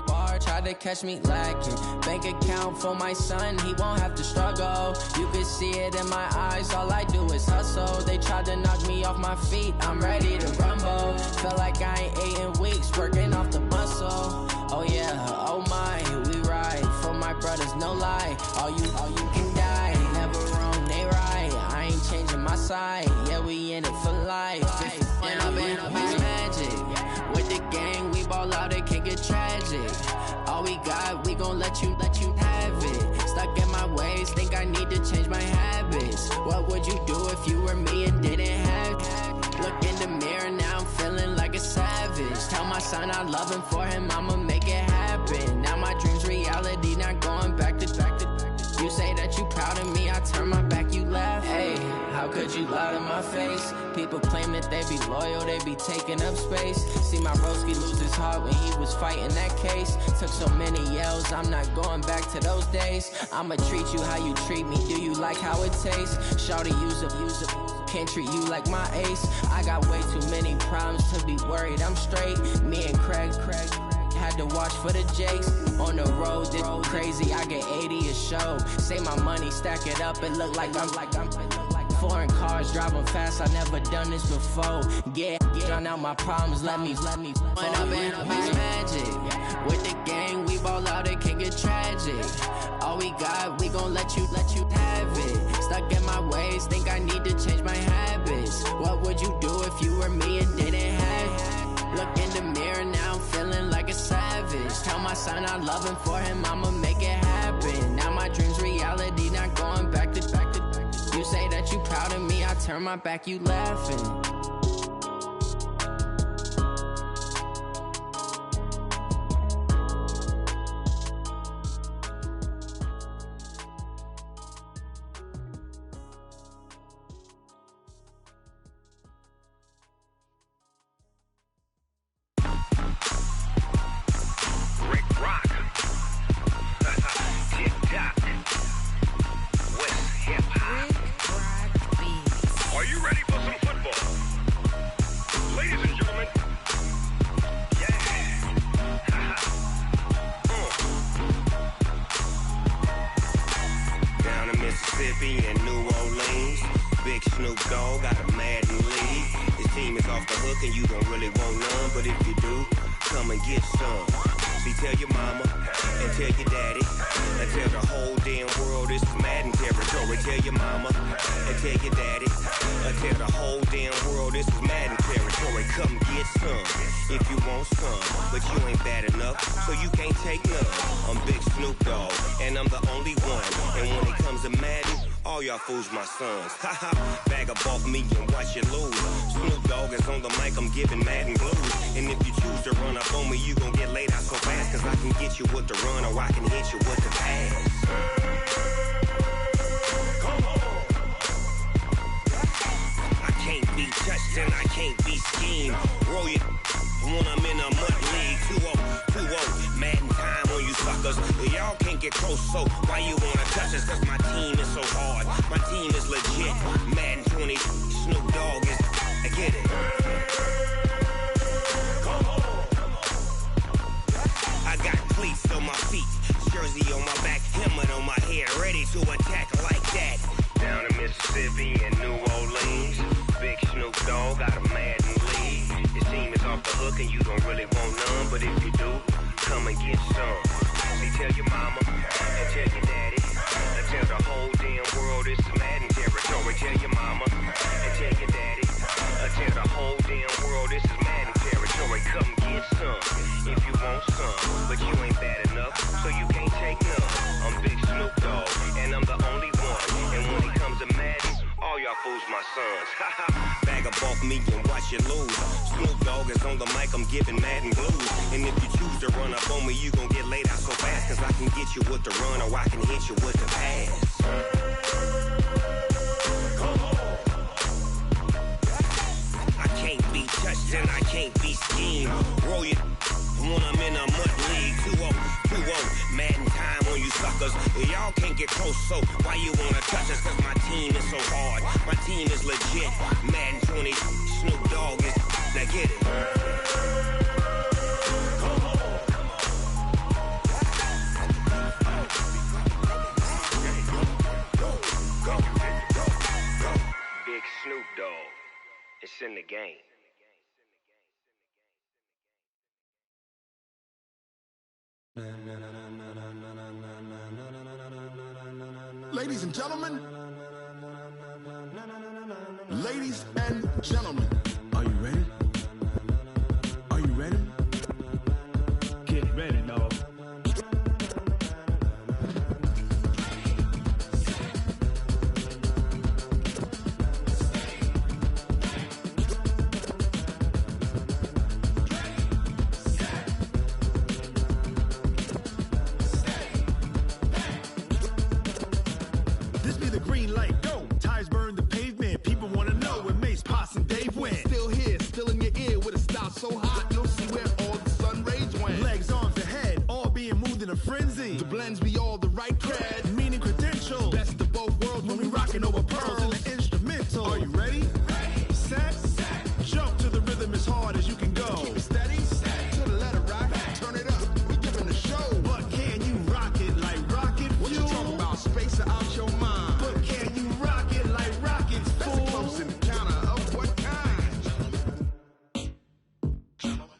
bar, tried to catch me lacking. Bank account for my son, he won't have to struggle. You can see it in my eyes, all I do is hustle. They tried to knock me off my feet, I'm ready to rumble. Felt like I ain't ate in weeks, working off the muscle. Oh yeah, oh my, we ride for my brothers, no lie. All you can die, never wrong, they right. I ain't changing my side, yeah, we in it for life. And I've been magic. With the gang, we ball out, it can get tragic. All we got, we gon' let you have it. Stuck in my ways, think I need to change my habits. What would you do if you were me and didn't have it? Look in the mirror, now I'm feeling like a savage. Tell my son I love him, for him I'ma make it happen. Now my dream's reality, not going back to. You say that you proud of me, I turn my back, you laugh. Hey, how could you lie to my face? People claim that they be loyal, they be taking up space. See my broski lose his heart when he was fighting that case. Took so many yells, I'm not going back to those days. I'ma treat you how you treat me, do you like how it tastes? Shawty, use up, can't treat you like my ace. I got way too many problems to be worried, I'm straight. Me and Craig had to watch for the Jakes. On the road, this crazy, I get 80 a show. Say my money, stack it up, it look like I'm foreign cars, driving fast, I never done this before. Get on out my problems, let me When I've been magic. With the gang, we ball out, it can get tragic. All we got, we gon' let you have it. Stuck in my ways, think I need to change my habits. What would you do if you were me and didn't have it? Look in the mirror, now I'm feeling like a savage. Tell my son I love him, for him I'ma make it happen. Now my dream's reality, not going back to. You say that you proud of me, I turn my back, you laughing. Fools my sons. Haha, bag up off me and watch you lose. Snoop Dogg is on the mic, I'm giving Madden blues. And if you choose to run up on me, you gon' get laid out so fast. Cause I can get you with the run or I can hit you with the pass. Come on. I can't be touched and I can't be schemed. Roll you when I'm in a mud league. 2-0, Madden time on you suckers. Y'all can't get close, so why you wanna touch us? Cause my team is so hard. My team is legit. Madden 20, Snoop Dogg is. I get it. Come on. I got cleats on my feet, jersey on my back, helmet on my head, ready to attack like that. Down in Mississippi and New Orleans, big Snoop Dogg got a Madden league. Your team is off the hook and you don't really want none, but if you do, come and get some. See, tell your mama and tell your daddy, and tell the whole damn world it's Madden territory. Tell your mama and tell your daddy, and tell the whole damn world this is Madden territory. Come get some if you want some, but you ain't bad enough, so you can't take none. I'm Big Snoop Dogg, and I'm the only one. And when it comes to Madden, all y'all fools my sons. Bag up off me and watch you lose. Snoop Dogg is on the mic, I'm giving Madden blues. And if you choose to run up on me, you gon' get laid out so fast. Cause I can get you with the run or I can hit you with the pass. Come on. I can't be touched and I can't be schemed. Roll you when I'm in a mud league. 2-0, Madden time on you suckers. Y'all can't get close, so why you wanna touch us? Cause my team is so hard. My team is legit. Madden 20, Snoop Dogg is. Now get it. Come on. game. Ladies and gentlemen, ladies and gentlemen, are you ready? Are you ready? Get ready, dog. This be the green light, go. Tires burn the pavement, people wanna know where Mace, Pops, and Dave went. Still here, still in your ear with a style so hot, you'll see where all the sun rays went. Legs, arms, and head, all being moved in a frenzy. The blends be all the right cred, meaning credentials. Best of both worlds when we rockin' over pearls in the instrumental. Are you ready? Set, jump to the rhythm as hard as you can go. Keep it steady, to the letter rock, turn it up, we giving the show. But can you rock it like rocket fuel? What you talking about, space or out your mind? But can you rock it like rockets, fool? That's a close encounter of what kind? Gentlemen.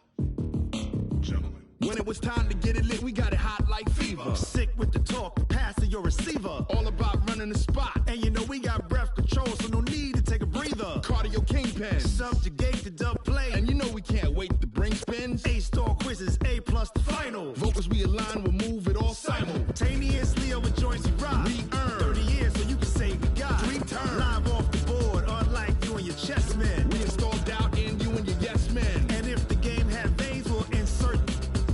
When it was time to get it lit, we got it hot like fever. Sick with the talk, passing your receiver. All about running the spot. And you know we got breath control, so no need to take a breather. Cardio kingpin, subjugate the dub play. And you know we can't wait to bring spins. A-star quizzes, A+ the final. Vocals we align, we'll move it all simultaneously over joints we rock. We earn 30 years, so you can say we got 3 turns. Live off the board, unlike you and your chess men. We install doubt in you and your yes men. And if the game had veins, we'll insert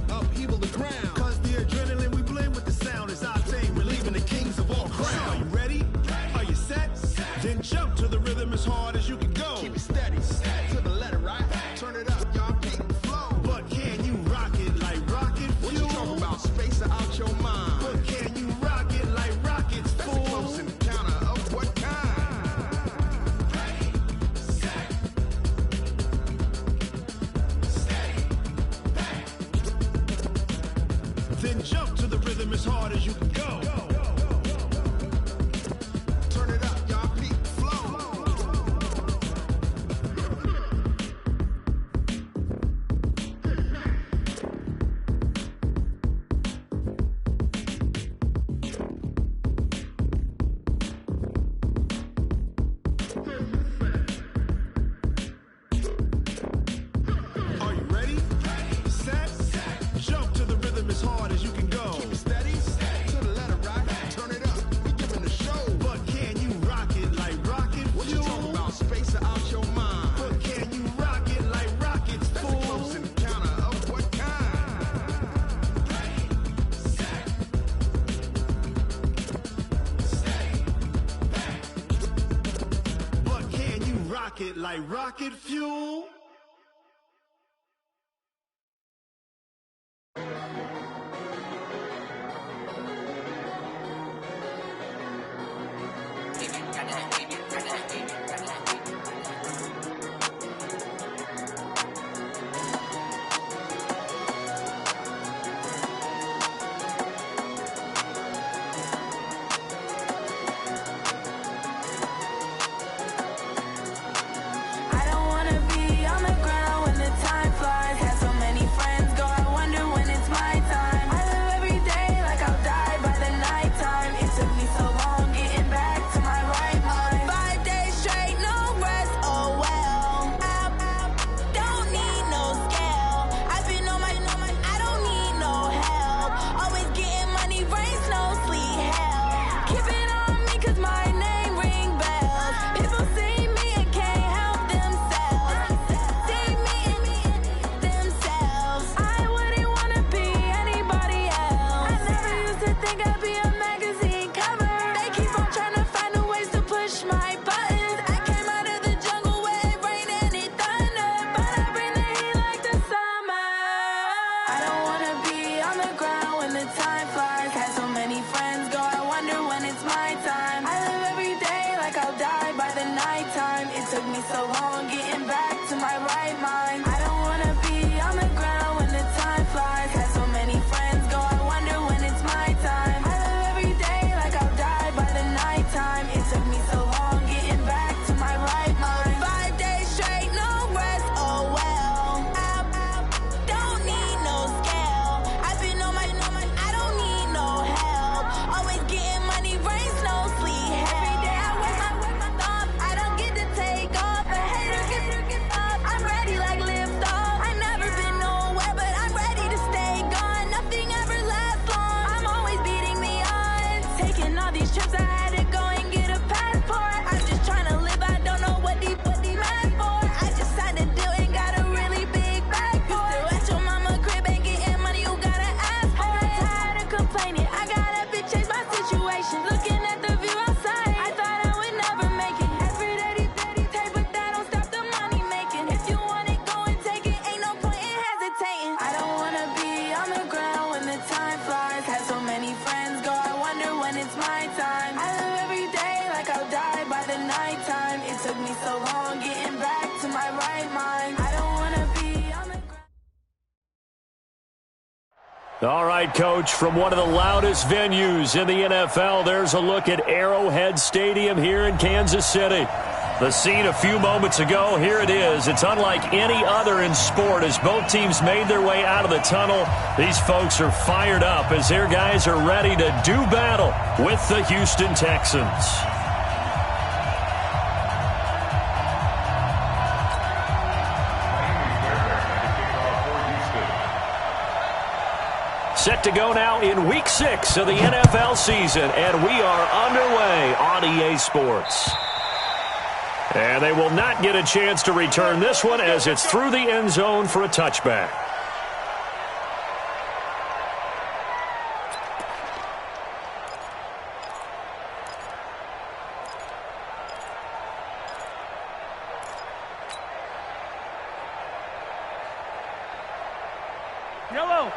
upheaval the ground. Cause the adrenaline we blend with the sound is our thing, relieving the kings of all crowns. So are you ready? Are you set? Then jump to the rhythm as hard as you can go. Keep it steady, to the letter right. Turn it up, y'all peak the flow. But can you rock it like rocket fuel? What you talking about, space or out your mind? But can you rock it like rockets, fool? That's a close encounter of what kind? Then jump to the rhythm as hard as you can go. Turn it up, y'all peak the flow. Are you ready? Set, jump to the rhythm as hard as you can go. Keep it steady, to the letter right. Turn it up, we giving the show. But can you rock it like rocket fuel? What you talking about, space or out your mind? But can you rock it like rockets, fool? That's a close encounter of what kind? But can you rock it like rocket fuel? I don't wanna be All right, Coach, from one of the loudest venues in the NFL, there's a look at Arrowhead Stadium here in Kansas City. The scene a few moments ago, here it is. It's unlike any other in sport as both teams made their way out of the tunnel. These folks are fired up as their guys are ready to do battle with the Houston Texans. Set to go now in Week 6 of the NFL season, and we are underway on EA Sports. And they will not get a chance to return this one as it's through the end zone for a touchback. Yellow.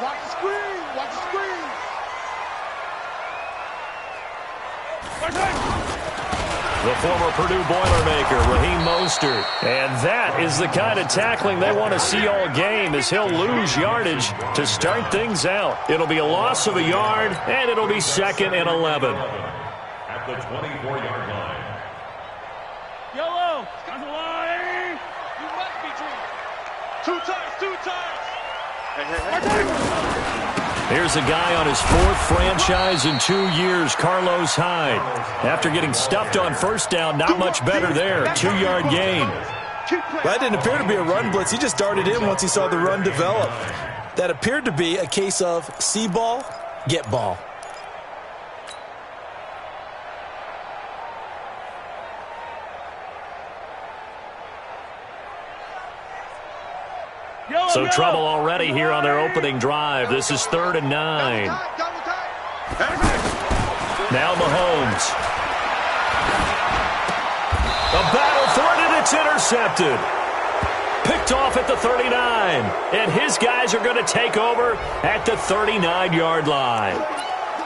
Watch the screen. Watch the screen. The former Purdue Boilermaker, Raheem Mostert. And that is the kind of tackling they want to see all game as he'll lose yardage to start things out. It'll be a loss of a yard, and it'll be 2nd and 11. At the 24-yard line. Yellow. Got the line. You must be dreaming. 2 times. 2 times. Here's a guy on his 4th franchise in 2 years, Carlos Hyde. After getting stuffed on first down, not much better there. 2-yard gain. Well, that didn't appear to be a run blitz. He just darted in once he saw the run develop. That appeared to be a case of see ball, get ball. So trouble already here on their opening drive. This is 3rd and 9. Now Mahomes. A battle for it, and it's intercepted. Picked off at the 39. And his guys are going to take over at the 39-yard line.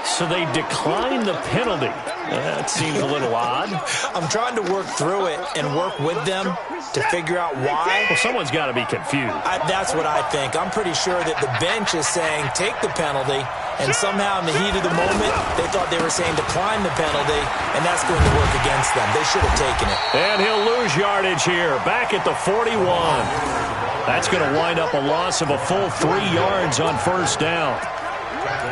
So they decline the penalty. That seems a little odd. I'm trying to work through it and work with them to figure out why. Well, someone's got to be confused. That's what I think. I'm pretty sure that the bench is saying take the penalty, and somehow in the heat of the moment, they thought they were saying decline the penalty, and that's going to work against them. They should have taken it. And he'll lose yardage here, back at the 41. That's going to wind up a loss of a full 3 yards on first down.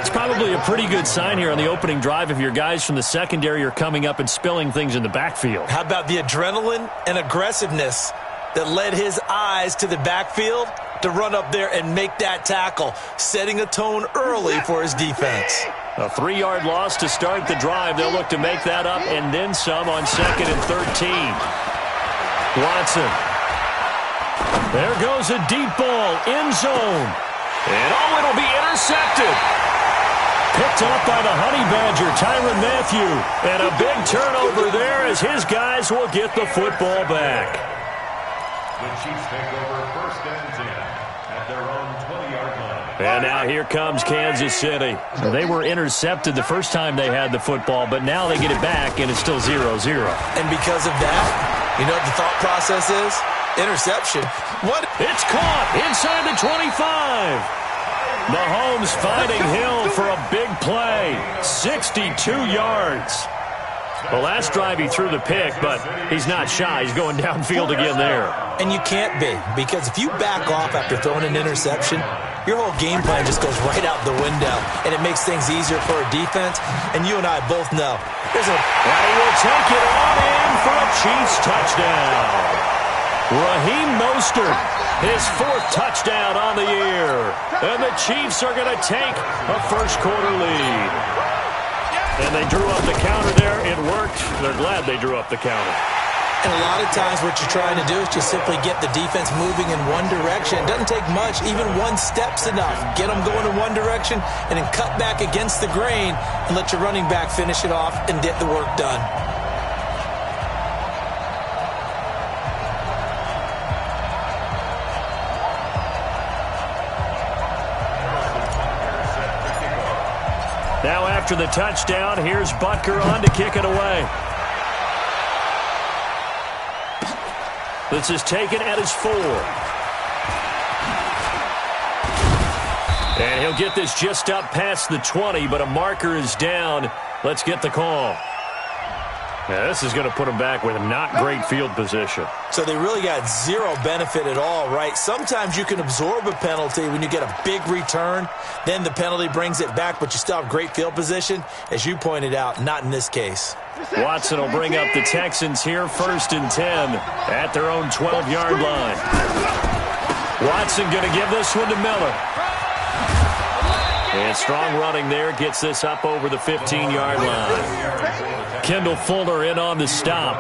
It's probably a pretty good sign here on the opening drive if your guys from the secondary are coming up and spilling things in the backfield. How about the adrenaline and aggressiveness that led his eyes to the backfield to run up there and make that tackle, setting a tone early for his defense. A 3-yard loss to start the drive. They'll look to make that up and then some on 2nd and 13. Watson. There goes a deep ball, end zone. And it'll be intercepted. Picked up by the Honey Badger, Tyrann Mathieu. And a big turnover there as his guys will get the football back. The Chiefs take over 1st and 10 at their own 20-yard line. And now here comes Kansas City. They were intercepted the first time they had the football, but now they get it back, and it's still 0-0. And because of that, you know what the thought process is? Interception. What? It's caught inside the 25. Mahomes finding Hill for a big play. 62 yards. The last drive he threw the pick, but he's not shy. He's going downfield again there. And you can't be, because if you back off after throwing an interception, your whole game plan just goes right out the window, and it makes things easier for a defense. And you and I both know. And he will take it on in for a Chiefs touchdown. Raheem Mostert, his 4th touchdown on the year. And the Chiefs are going to take a first-quarter lead. And they drew up the counter there. It worked. They're glad they drew up the counter. And a lot of times what you're trying to do is just simply get the defense moving in one direction. It doesn't take much. Even 1 step's enough. Get them going in one direction and then cut back against the grain and let your running back finish it off and get the work done. Now after the touchdown, here's Butker on to kick it away. This is taken at his 4. And he'll get this just up past the 20, but a marker is down. Let's get the call. Now, this is going to put them back with not great field position. So they really got zero benefit at all, right? Sometimes you can absorb a penalty when you get a big return. Then the penalty brings it back, but you still have great field position. As you pointed out, not in this case. Watson will bring up the Texans here, 1st and 10 at their own 12-yard line. Watson going to give this one to Miller. And strong running there gets this up over the 15-yard line. Kendall Fuller in on the stop.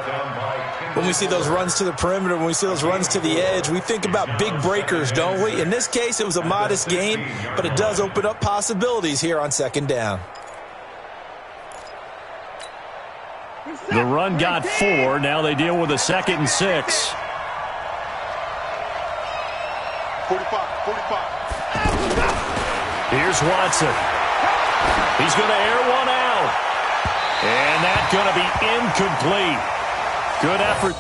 When we see those runs to the perimeter, when we see those runs to the edge, we think about big breakers, don't we? In this case, it was a modest gain, but it does open up possibilities here on 2nd down. The run got 4. Now they deal with a 2nd and 6. 45. Here's Watson. He's going to air one out. And that's going to be incomplete. Good effort.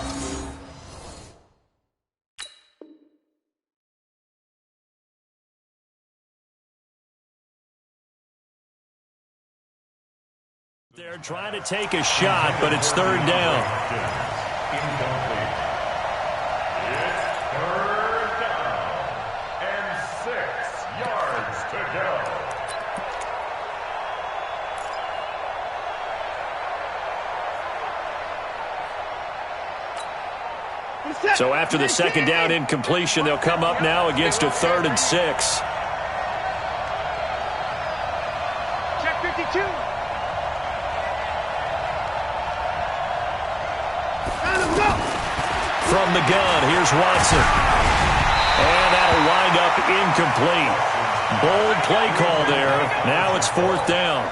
They're trying to take a shot, but it's 3rd down. Incomplete. It's 3rd down and 6 yards to go. So after the 2nd down incompletion, they'll come up now against a 3rd and 6. Check 52. From the gun, here's Watson. And that'll wind up incomplete. Bold play call there. Now it's 4th down.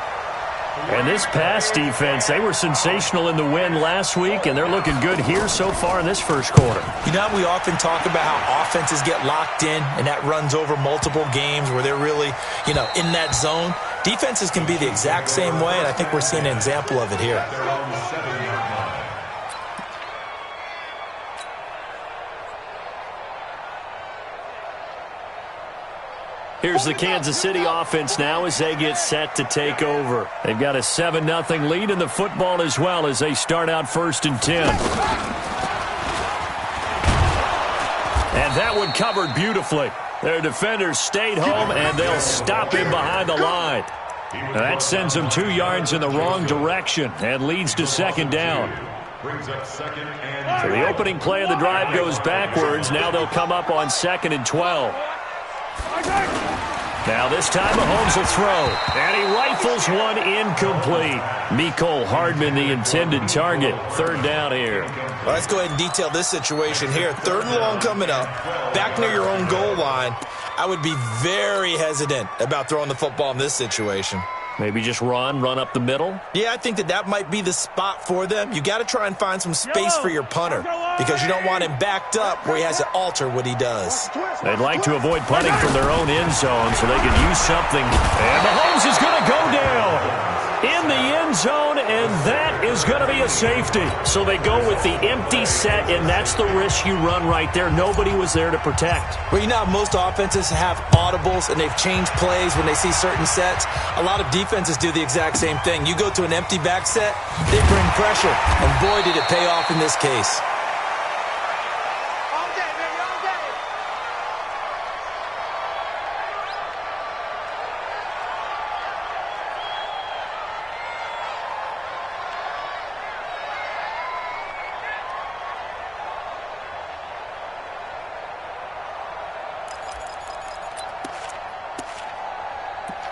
And this pass defense, they were sensational in the win last week, and they're looking good here so far in this 1st quarter. You know, we often talk about how offenses get locked in, and that runs over multiple games where they're really, in that zone. Defenses can be the exact same way, and I think we're seeing an example of it here. Here's the Kansas City offense now as they get set to take over. They've got a 7-0 lead in the football as well as they start out 1st and 10. And that one covered beautifully. Their defenders stayed home, and they'll stop him behind the line. Now that sends them 2 yards in the wrong direction and leads to 2nd down. So the opening play of the drive goes backwards. Now they'll come up on 2nd and 12. Now this time Mahomes will throw, and he rifles one incomplete. Mecole Hardman, the intended target. 3rd down here. Well, let's go ahead and detail this situation here. 3rd and long coming up, back near your own goal line. I would be very hesitant about throwing the football in this situation. Maybe just run up the middle? Yeah, I think that might be the spot for them. You got to try and find some space for your punter because you don't want him backed up where he has to alter what he does. They'd like to avoid punting from their own end zone so they could use something. And Mahomes is going to go down in the end zone, and that is going to be a safety. So they go with the empty set, and that's the risk you run right there. Nobody was there to protect. Well, most offenses have audibles, and they've changed plays when they see certain sets. A lot of defenses do the exact same thing. You go to an empty back set, they bring pressure, and boy, did it pay off in this case.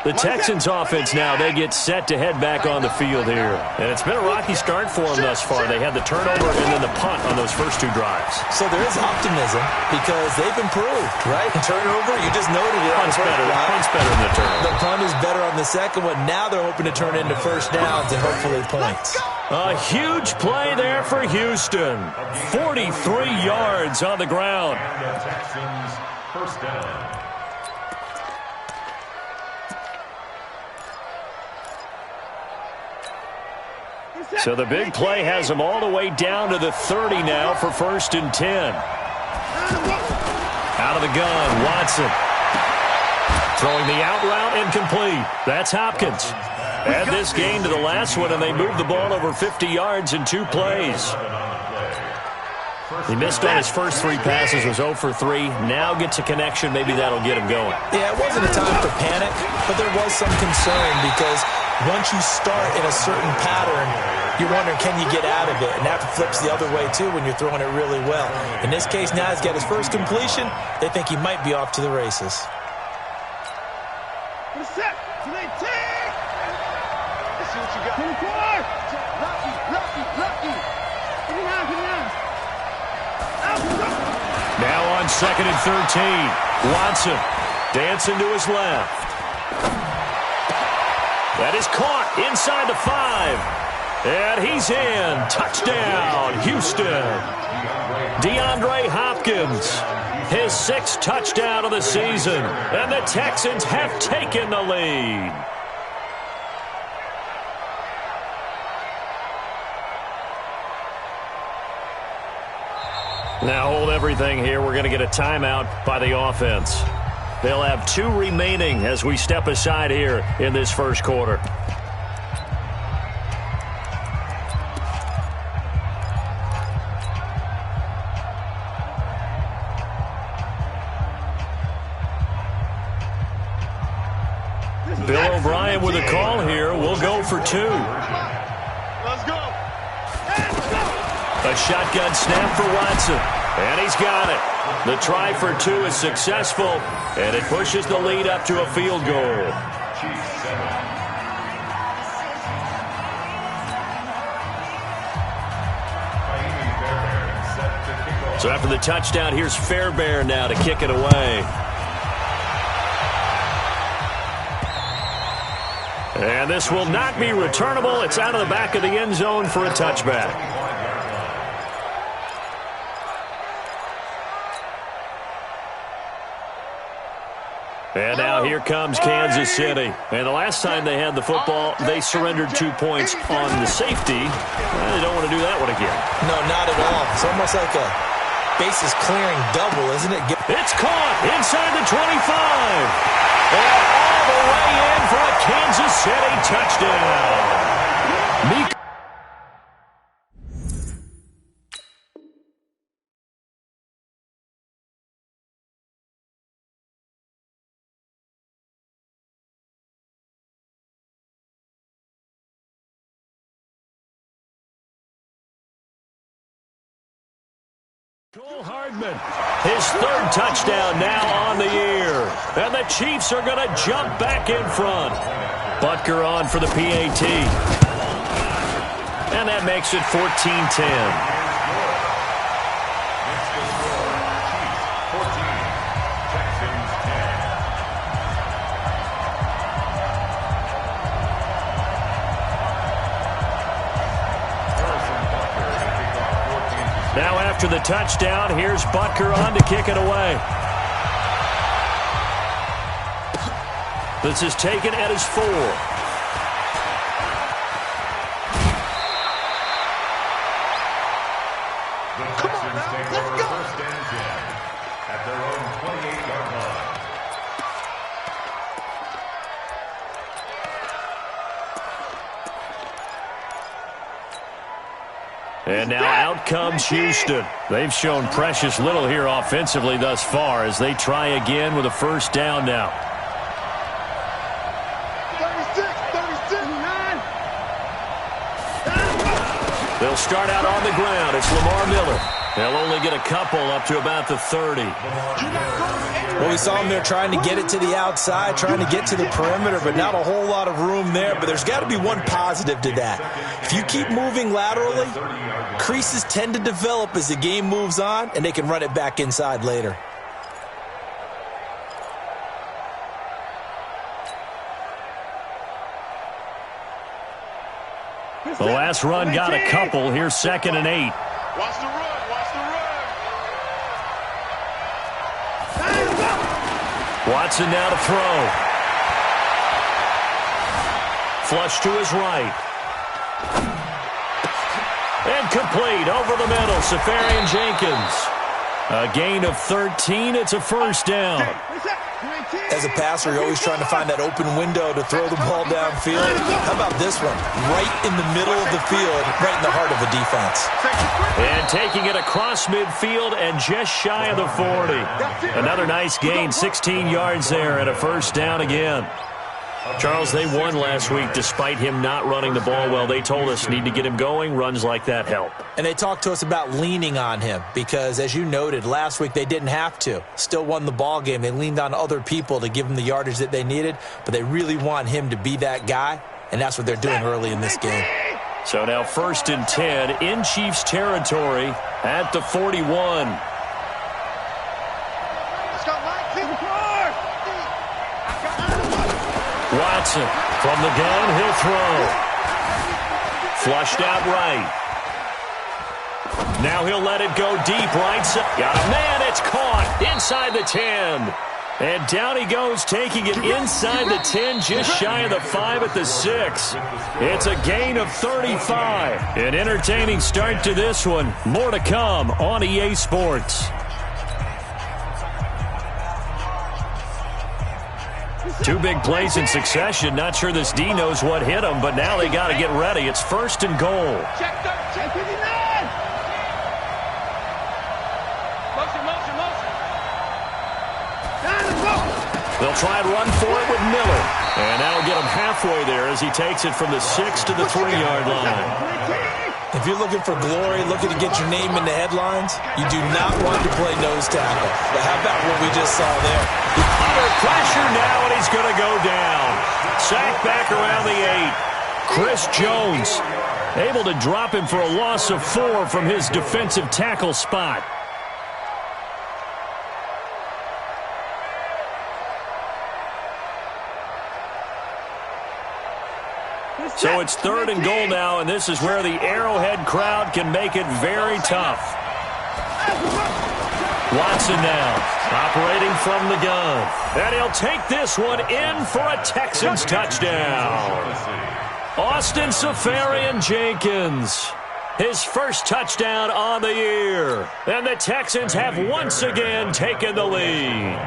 The Texans offense now, they get set to head back on the field here. And it's been a rocky start for them thus far. They had the turnover and then the punt on those first 2 drives. So there is optimism because they've improved, right? Turnover, you just noted it. Punt's better than the turnover. The punt is better on the second one. Now they're hoping to turn into 1st downs and hopefully points. A huge play there for Houston. 43 yards on the ground. The Texans 1st down. So the big play has them all the way down to the 30 now for 1st and 10. Out of the gun, Watson. Throwing the out route incomplete. That's Hopkins. Add this game to the last one, and they moved the ball over 50 yards in 2 plays. He missed on his first 3 passes, was 0 for 3. Now gets a connection. Maybe that'll get him going. Yeah, it wasn't a time for panic, but there was some concern because once you start in a certain pattern, you're wondering, can you get out of it? And that flips the other way, too, when you're throwing it really well. In this case, now he's got his first completion. They think he might be off to the races. Set. Let's see what you got. 24. Lucky. Get it out. Now on 2nd and 13. Watson dancing to his left. That is caught inside the 5. And he's in. Touchdown, Houston. DeAndre Hopkins, his 6th touchdown of the season. And the Texans have taken the lead. Now hold everything here. We're going to get a timeout by the offense. They'll have 2 remaining as we step aside here in this first quarter. Bill O'Brien with a call here. We'll go for 2. Let's go. A shotgun snap for Watson. And he's got it. The try for 2 is successful. And it pushes the lead up to a field goal. So after the touchdown, here's Fairbairn now to kick it away. And this will not be returnable. It's out of the back of the end zone for a touchback. And now here comes Kansas City. And the last time they had the football, they surrendered 2 points on the safety. Well, they don't want to do that one again. No, not at all. It's almost like a bases clearing double, isn't it? It's caught inside the 25. And all the way in for a Kansas City touchdown. Cole Hardman, his 3rd touchdown now on the year. And the Chiefs are going to jump back in front. Butker on for the PAT. And that makes it 14-10. Now after the touchdown, here's Butker on to kick it away. This is taken at his 4. The Texans take over 1st and 10 at their own 28-yard line. And now out comes Houston. They've shown precious little here offensively thus far as they try again with a 1st down now. 36, 9. They'll start out on the ground. It's Lamar Miller. They'll only get a couple up to about the 30. Well, we saw him there trying to get it to the outside, trying to get to the perimeter, but not a whole lot of room there. But there's got to be one positive to that. If you keep moving laterally, creases tend to develop as the game moves on, and they can run it back inside later. The last run got a couple. Here's 2nd and 8. Watch the run. Watson now to throw. Flush to his right. And complete over the middle. Safarian Jenkins. A gain of 13. It's a first down. As a passer, you're always trying to find that open window to throw the ball downfield. How about this one? Right in the middle of the field, right in the heart of a defense. And taking it across midfield and just shy of the 40. Another nice gain, 16 yards there and a first down again. Charles, they won last week despite him not running the ball well. They told us need to get him going. Runs like that help. And they talked to us about leaning on him because, as you noted, last week they didn't have to. Still won the ball game. They leaned on other people to give them the yardage that they needed, but they really want him to be that guy, and that's what they're doing early in this game. So now 1st and 10 in Chiefs territory at the 41. Watson from the gun, he'll throw. Flushed out right. Now he'll let it go deep right side. Got a man, it's caught inside the 10. And down he goes, taking it inside the 10, just shy of the 5 at the 6. It's a gain of 35. An entertaining start to this one. More to come on EA Sports. Two big plays in succession. Not sure this D knows what hit him, but now they got to get ready. It's 1st and goal. They'll try and run for it with Miller. And that'll get him halfway there as he takes it from the 6 to the 3-yard line. If you're looking for glory, looking to get your name in the headlines, you do not want to play nose tackle. But how about what we just saw there? Under pressure now, and he's going to go down. Sacked back around the 8. Chris Jones able to drop him for a loss of 4 from his defensive tackle spot. So it's 3rd and goal now, and this is where the Arrowhead crowd can make it very tough. Watson now, operating from the gun. And he'll take this one in for a Texans touchdown. Austin Seferian-Jenkins, his first touchdown on the year. And the Texans have once again taken the lead.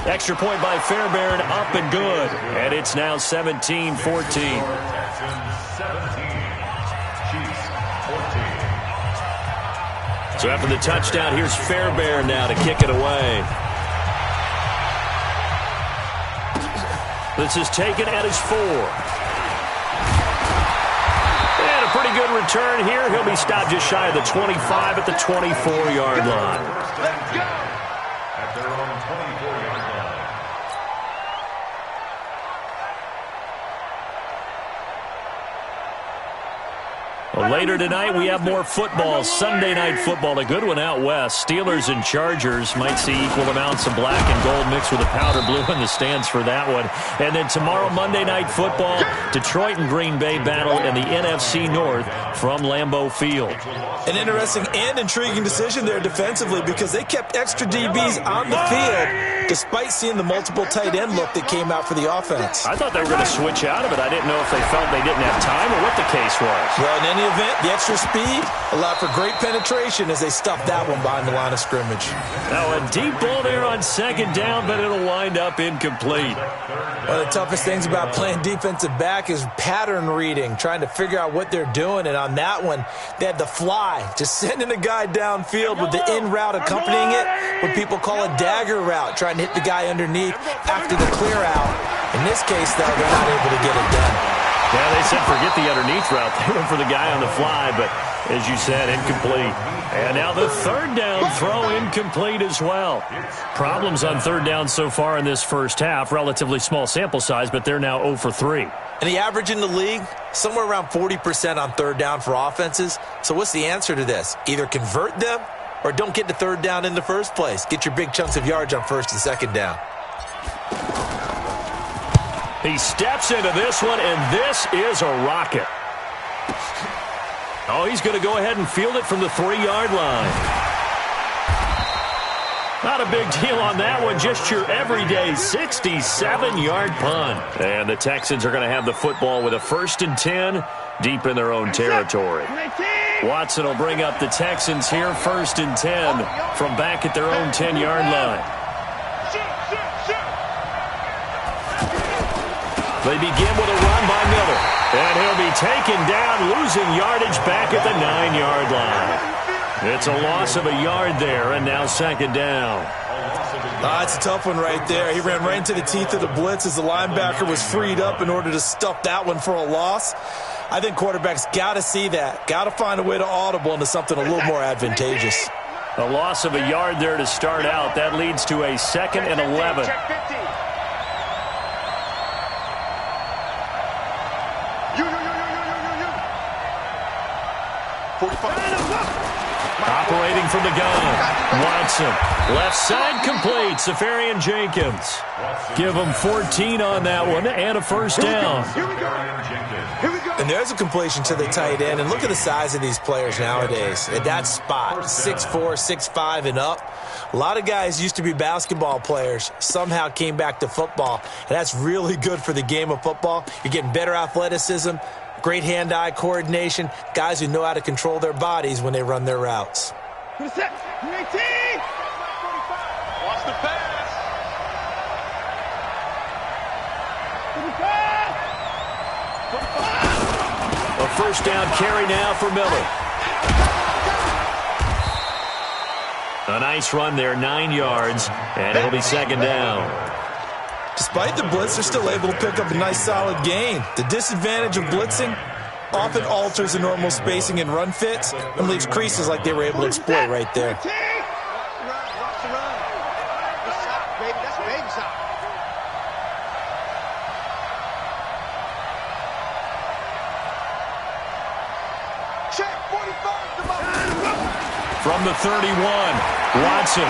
Extra point by Fairbairn, up and good. And it's now 17-14. So after the touchdown, here's Fairbairn now to kick it away. This is taken at his 4. And a pretty good return here. He'll be stopped just shy of the 25 at the 24-yard line. Let's go! At their own 24-yard line. Well, later tonight, we have more football. Sunday night football, a good one out west. Steelers and Chargers might see equal amounts of black and gold mixed with a powder blue in the stands for that one. And then tomorrow, Monday night football, Detroit and Green Bay battle in the NFC North from Lambeau Field. An interesting and intriguing decision there defensively because they kept extra DBs on the field despite seeing the multiple tight end look that came out for the offense. I thought they were going to switch out of it. I didn't know if they felt they didn't have time or what the case was. Well, in any event, the extra speed allowed for great penetration as they stuffed that one behind the line of scrimmage. Now a deep ball there on 2nd down, but it'll wind up incomplete. One of the toughest things about playing defensive back is pattern reading, trying to figure out what they're doing. And on that one, they had the fly, just sending a guy downfield with the in route accompanying it, what people call a dagger route, trying to hit the guy underneath after the clear out. In this case, though, they're not able to get it done. Yeah, they said forget the underneath route. They went for the guy on the fly, but as you said, incomplete. And now the 3rd down throw incomplete as well. Problems on 3rd down so far in this first half. Relatively small sample size, but they're now 0 for 3. And the average in the league, somewhere around 40% on 3rd down for offenses. So what's the answer to this? Either convert them or don't get to 3rd down in the first place. Get your big chunks of yards on 1st and 2nd down. He steps into this one, and this is a rocket. Oh, he's going to go ahead and field it from the 3-yard line. Not a big deal on that one. Just your everyday 67-yard punt. And the Texans are going to have the football with a 1st and 10 deep in their own territory. Watson will bring up the Texans here, 1st and 10 from back at their own 10-yard line. They begin with a run by Miller. And he'll be taken down, losing yardage back at the 9-yard line. It's a loss of a yard there, and now 2nd down. It's a tough one right there. He ran right into the teeth of the blitz as the linebacker was freed up in order to stuff that one for a loss. I think quarterbacks got to see that. Got to find a way to audible into something a little more advantageous. A loss of a yard there to start out. That leads to a 2nd and 11. Operating from the gun, Watson. Left side complete, Safarian Jenkins. Give him 14 on that one and a 1st down. And there's a completion to the tight end. And look at the size of these players nowadays. At that spot, 6'4", 6'5", and up. A lot of guys used to be basketball players, somehow came back to football. And that's really good for the game of football. You're getting better athleticism, great hand-eye coordination, guys who know how to control their bodies when they run their routes. Watch the pass. A 1st down carry now for Miller. A nice run there, 9 yards, and it'll be 2nd down. Despite the blitz, they're still able to pick up a nice solid gain. The disadvantage of blitzing often alters the normal spacing and run fits and leaves creases like they were able to exploit right there. From the 31, Watson.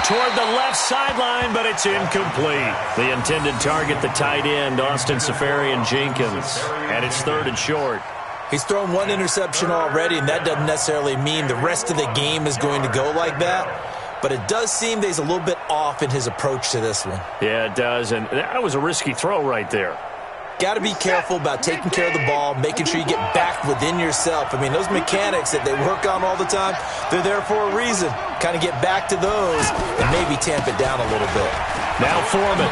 Toward the left sideline, but it's incomplete. The intended target, the tight end, Austin Safarian Jenkins. And it's 3rd and short. He's thrown 1 interception already, and that doesn't necessarily mean the rest of the game is going to go like that. But it does seem that he's a little bit off in his approach to this one. Yeah, it does, and that was a risky throw right there. Got to be careful about taking care of the ball, making sure you get back within yourself. I mean, those mechanics that they work on all the time, they're there for a reason. Kind of get back to those and maybe tamp it down a little bit. Now Foreman.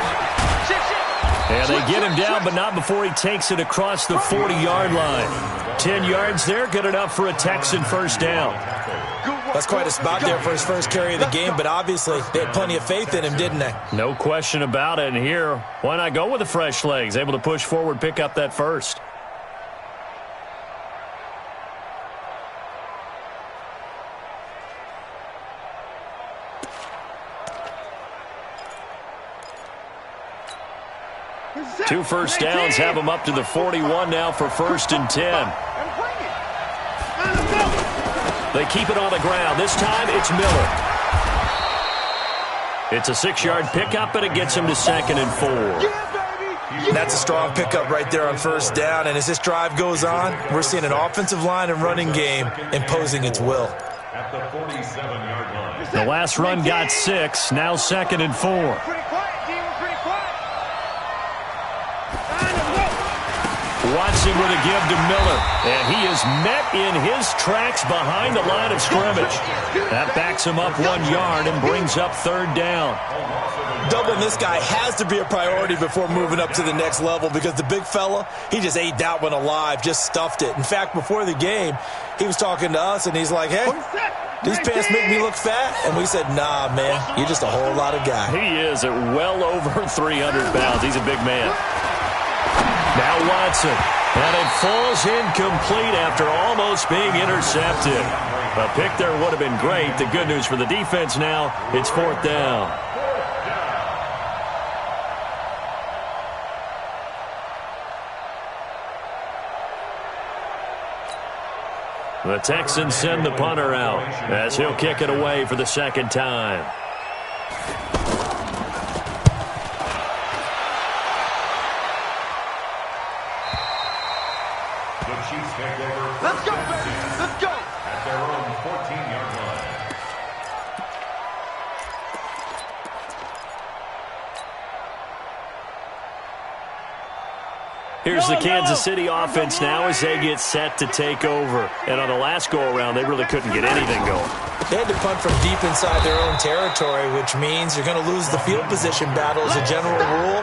And they get him down, but not before he takes it across the 40-yard line. 10 yards there, good enough for a Texan 1st down. That's quite a spot there for his first carry of the game, but obviously they had plenty of faith in him, didn't they? No question about it. And here, why not go with the fresh legs? Able to push forward, pick up that 1st. Two 1st downs have him up to the 41 now for 1st and 10. They keep it on the ground. This time it's Miller. It's a 6-yard pickup, and it gets him to 2nd and 4. That's a strong pickup right there on 1st down. And as this drive goes on, we're seeing an offensive line and running game imposing its will. At the 47-yard line. The last run got 6. Now 2nd and 4. Watson with a give to Miller, and he is met in his tracks behind the line of scrimmage. That backs him up 1 yard and brings up 3rd down. Doubling this guy has to be a priority before moving up to the next level because the big fella, he just ate that one alive, just stuffed it. In fact, before the game, he was talking to us, and he's like, hey, these pants make me look fat? And we said, nah, man, you're just a whole lot of guy. He is at well over 300 pounds. He's a big man. Now Watson, and it falls incomplete after almost being intercepted. A pick there would have been great. The good news for the defense now, it's 4th down. The Texans send the punter out as he'll kick it away for the 2nd time. Let's go, baby. Let's go. At their own 14-yard line. Here's the Kansas City offense now as they get set to take over. And on the last go-around, they really couldn't get anything going. They had to punt from deep inside their own territory, which means you're going to lose the field position battle as a general rule.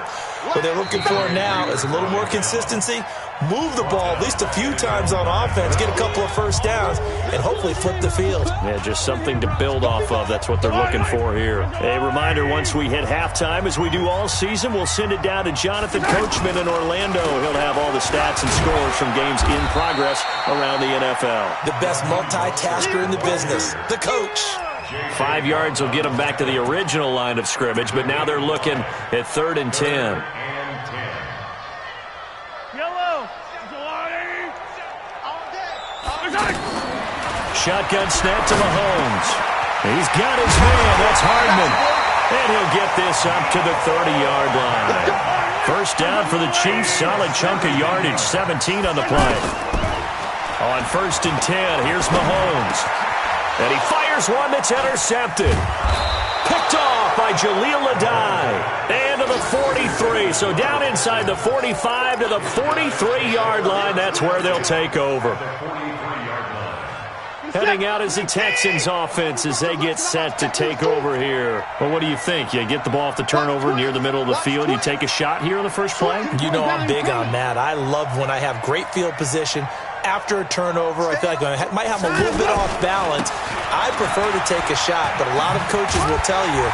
What they're looking for now is a little more consistency, move the ball at least a few times on offense, get a couple of first downs, and hopefully flip the field. Yeah, just something to build off of. That's what they're looking for here. A reminder, once we hit halftime, as we do all season, we'll send it down to Jonathan Coachman in Orlando. He'll have all the stats and scores from games in progress around the NFL. The best multitasker in the business, the coach. 5 yards will get them back to the original line of scrimmage, but now they're looking at 3rd and 10. Shotgun snap to Mahomes. He's got his man. That's Hardman. And he'll get this up to the 30-yard line. First down for the Chiefs. Solid chunk of yardage. 17 on the play. On 1st and 10, here's Mahomes. And he fires one that's intercepted. Picked off by Jaleel Adai. And to the 43. So down inside the 45 to the 43-yard line. That's where they'll take over. Heading out is the Texans offense as they get set to take over here. Well, what do you think? You get the ball off the turnover near the middle of the field. You take a shot here on the first play? You know I'm big on that. I love when I have great field position. After a turnover, I feel like I might have a little bit off balance. I prefer to take a shot, but a lot of coaches will tell you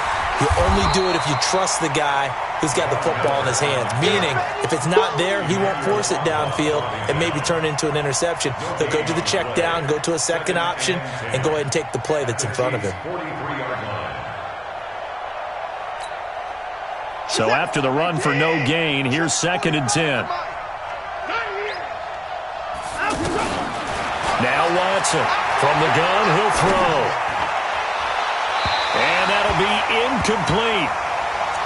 only do it if you trust the guy who's got the football in his hands. Meaning, if it's not there, he won't force it downfield and maybe turn it into an interception. He'll go to the check down, go to a second option, and go ahead and take the play that's in front of him. So after the run for no gain, here's 2nd and 10. Now Watson from the gun, he'll throw. And that'll be incomplete.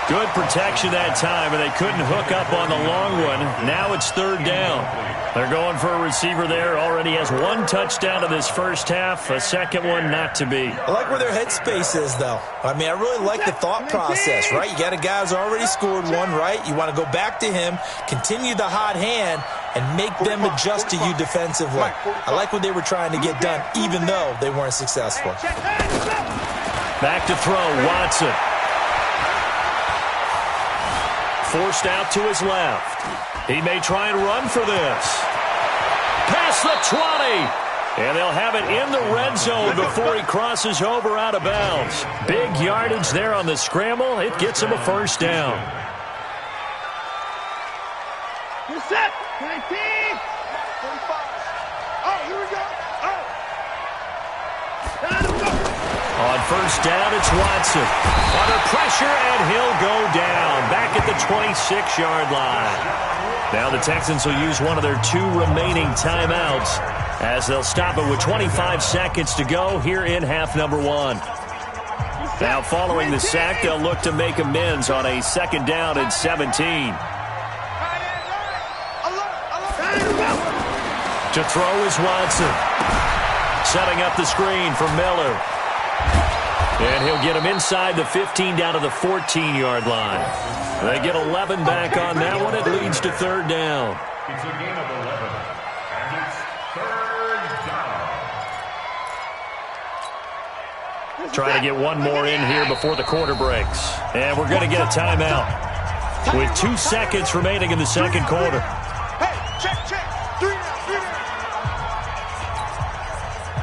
Good protection that time, and they couldn't hook up on the long one. Now it's 3rd down. They're going for a receiver there. Already has 1 touchdown in this first half. A second one not to be. I like where their headspace is, though. I mean, I really like the thought process, right? You got a guy who's already scored one, right? You want to go back to him, continue the hot hand, and make them adjust to you defensively. I like what they were trying to get done, even though they weren't successful. Back to throw, Watson. Forced out to his left. He may try and run for this. Past the 20. And they'll have it in the red zone before he crosses over out of bounds. Big yardage there on the scramble. It gets him a first down. You're set. 19. 45. Oh, here we go. On first down, it's Watson. Under pressure, and he'll go down. Back at the 26-yard line. Now the Texans will use one of their 2 remaining timeouts as they'll stop it with 25 seconds to go here in half number 1. Now following the sack, they'll look to make amends on a 2nd down and 17. To throw is Watson. Setting up the screen for Miller. And he'll get him inside the 15 down to the 14-yard line. They get 11 back on that one. It leads to 3rd down. It's a gain of 11, and it's 3rd down. Trying to get one more in here before the quarter breaks. And we're going to get a timeout with 2 seconds remaining in the second quarter.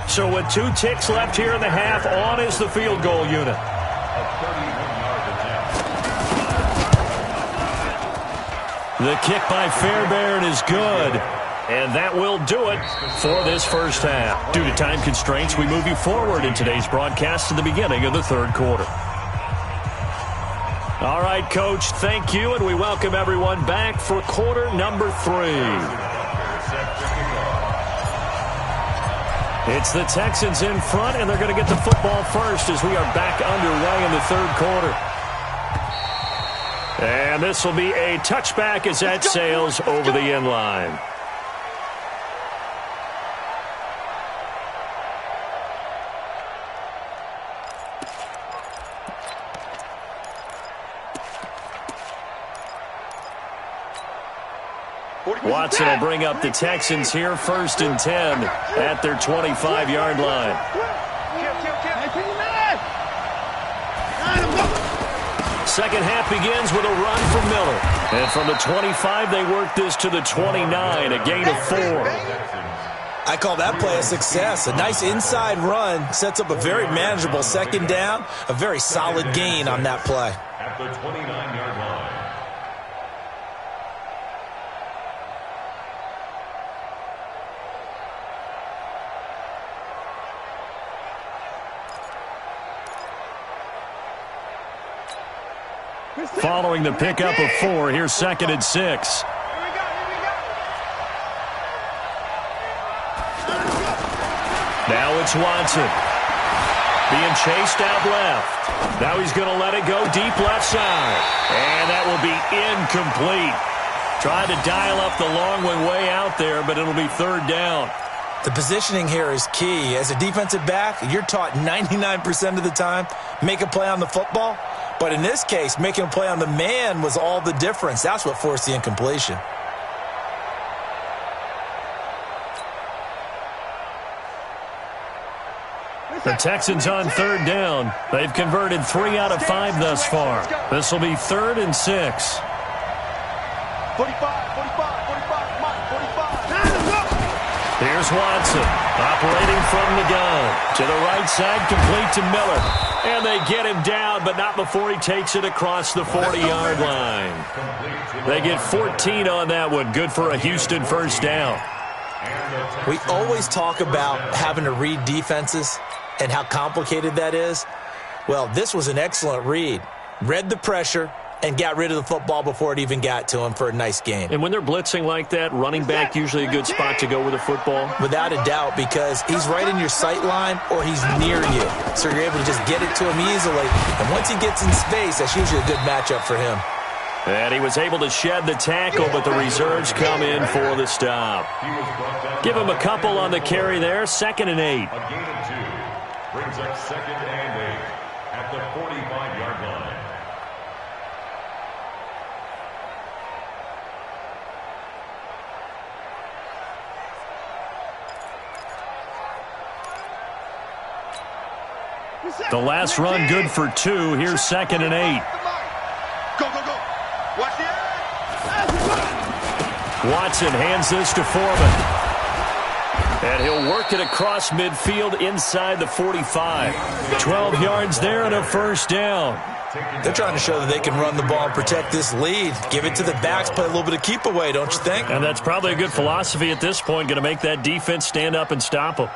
So with 2 ticks left here in the half, on is the field goal unit. A 31-yard attempt. The kick by Fairbairn is good. And that will do it for this first half. Due to time constraints, we move you forward in today's broadcast to the beginning of the 3rd quarter. All right, Coach, thank you, and we welcome everyone back for quarter number 3. It's the Texans in front, and they're going to get the football first as we are back underway in the 3rd quarter. And this will be a touchback as that sails over the end line. Watson will bring up the Texans here, 1st and 10 at their 25-yard line. Second half begins with a run from Miller. And from the 25, they work this to the 29, a gain of 4. I call that play a success. A nice inside run sets up a very manageable second down, a very solid gain on that play. At the 29-yard line. Following the pickup of 4, here's 2nd and 6. Now it's Watson. Being chased out left. Now he's going to let it go deep left side. And that will be incomplete. Tried to dial up the long one way out there, but it'll be 3rd down. The positioning here is key. As a defensive back, you're taught 99% of the time, make a play on the football. But in this case, making a play on the man was all the difference. That's what forced the incompletion. The Texans on 3rd down. They've converted 3 out of 5 thus far. This will be 3rd and 6. 45. Here's Watson, operating from the gun. To the right side, complete to Miller. And they get him down, but not before he takes it across the 40-yard line. They get 14 on that one. Good for a Houston 1st down. We always talk about having to read defenses and how complicated that is. Well, this was an excellent read. Read the pressure and got rid of the football before it even got to him for a nice gain. And when they're blitzing like that, running back usually a good spot to go with the football? Without a doubt, because he's right in your sight line or he's near you. So you're able to just get it to him easily. And once he gets in space, that's usually a good matchup for him. And he was able to shed the tackle, but the reserves come in for the stop. Give him a couple on the carry there, 2nd and 8. A gain of 2 brings up 2nd and 8 at the 45-yard line. The last run good for 2. Here's 2nd and 8. Go. Watch the Watson hands this to Foreman. And he'll work it across midfield inside the 45. 12 yards there and a 1st down. They're trying to show that they can run the ball and protect this lead. Give it to the backs, play a little bit of keep away, don't you think? And that's probably a good philosophy at this point, going to make that defense stand up and stop them.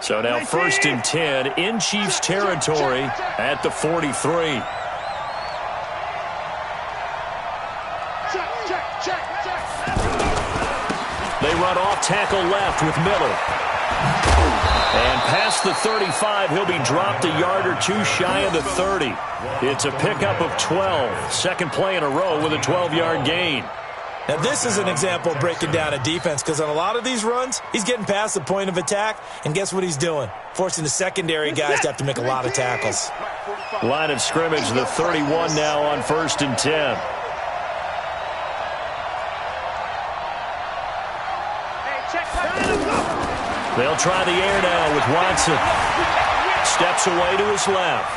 So now 1st and 10 in Chiefs territory at the 43. They run off tackle left with Miller. And past the 35, he'll be dropped a yard or 2 shy of the 30. It's a pickup of 12. 2nd play in a row with a 12-yard gain. Now, this is an example of breaking down a defense because on a lot of these runs, he's getting past the point of attack, and guess what he's doing? Forcing the secondary guys to have to make a lot of tackles. Line of scrimmage, the 31 now on 1st and 10. They'll try the air now with Watson. Steps away to his left.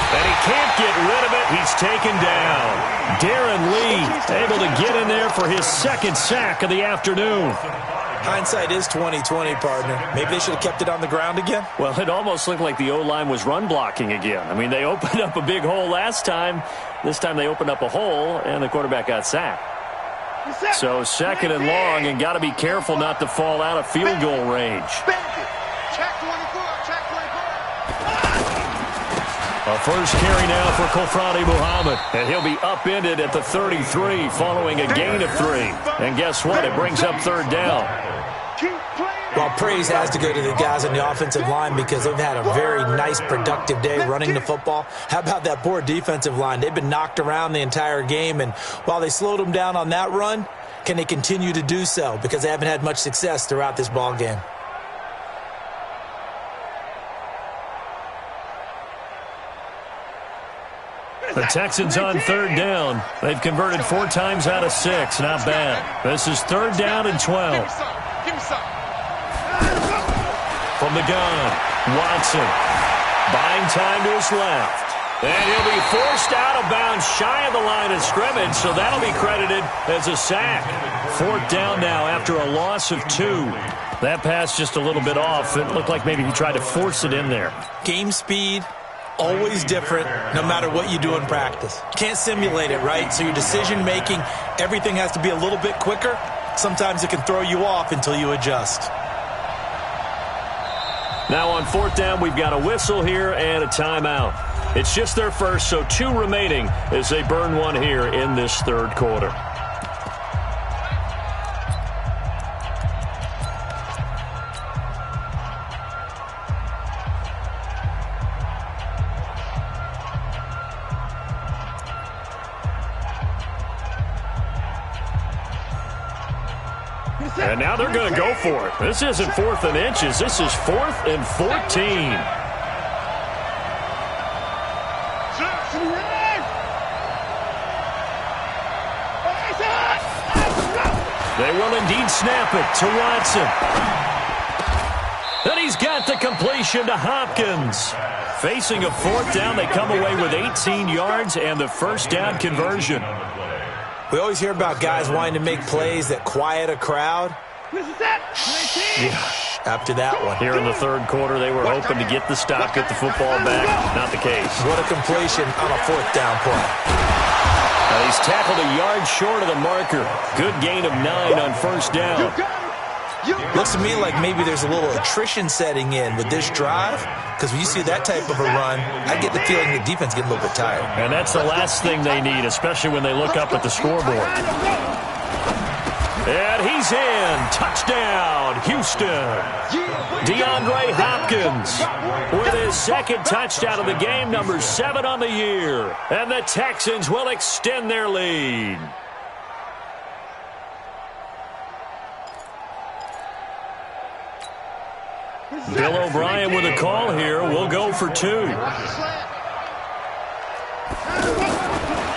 And he can't get rid of it. He's taken down. Darren Lee able to get in there for his 2nd sack of the afternoon. Hindsight is 20/20, partner. Maybe they should have kept it on the ground again. Well, it almost looked like the O-line was run blocking again. I mean, they opened up a big hole last time. This time they opened up a hole, and the quarterback got sacked. So 2nd and long, and got to be careful not to fall out of field goal range. A first carry now for Kofrani Muhammad. And he'll be upended at the 33 following a gain of 3. And guess what? It brings up 3rd down. Well, praise has to go to the guys on the offensive line because they've had a very nice, productive day running the football. How about that poor defensive line? They've been knocked around the entire game, and while they slowed them down on that run, can they continue to do so? Because they haven't had much success throughout this ball game. The Texans on third down. They've converted 4 times out of 6. Not bad. This is third down and 12. From the gun, Watson. Buying time to his left. And he'll be forced out of bounds shy of the line of scrimmage, so that'll be credited as a sack. Fourth down now after a loss of 2. That pass just a little bit off. It looked like maybe he tried to force it in there. Game speed, always different no matter what you do in practice. Can't simulate it, right? So your decision-making, everything has to be a little bit quicker. Sometimes it can throw you off until you adjust. Now on fourth down, we've got a whistle here and a timeout. It's just their first, so 2 remaining as they burn one here in this third quarter. And now they're going to go for it. This isn't 4th and inches. This is 4th and 14. They will indeed snap it to Watson. And he's got the completion to Hopkins. Facing a fourth down, they come away with 18 yards and the first down conversion. We always hear about guys wanting to make plays that quiet a crowd. Yeah, after that one. Here in the third quarter, they were hoping to get the stop, get the football back. Not the case. What a completion on a fourth down play. He's tackled a yard short of the marker. Good gain of 9 on first down. Looks to me like maybe there's a little attrition setting in with this drive, because when you see that type of a run, I get the feeling the defense getting a little bit tired. And that's the last thing they need, especially when they look up at the scoreboard. And he's in. Touchdown, Houston. DeAndre Hopkins with his second touchdown of the game, number 7 on the year. And the Texans will extend their lead. Bill O'Brien with a call here. We'll go for 2.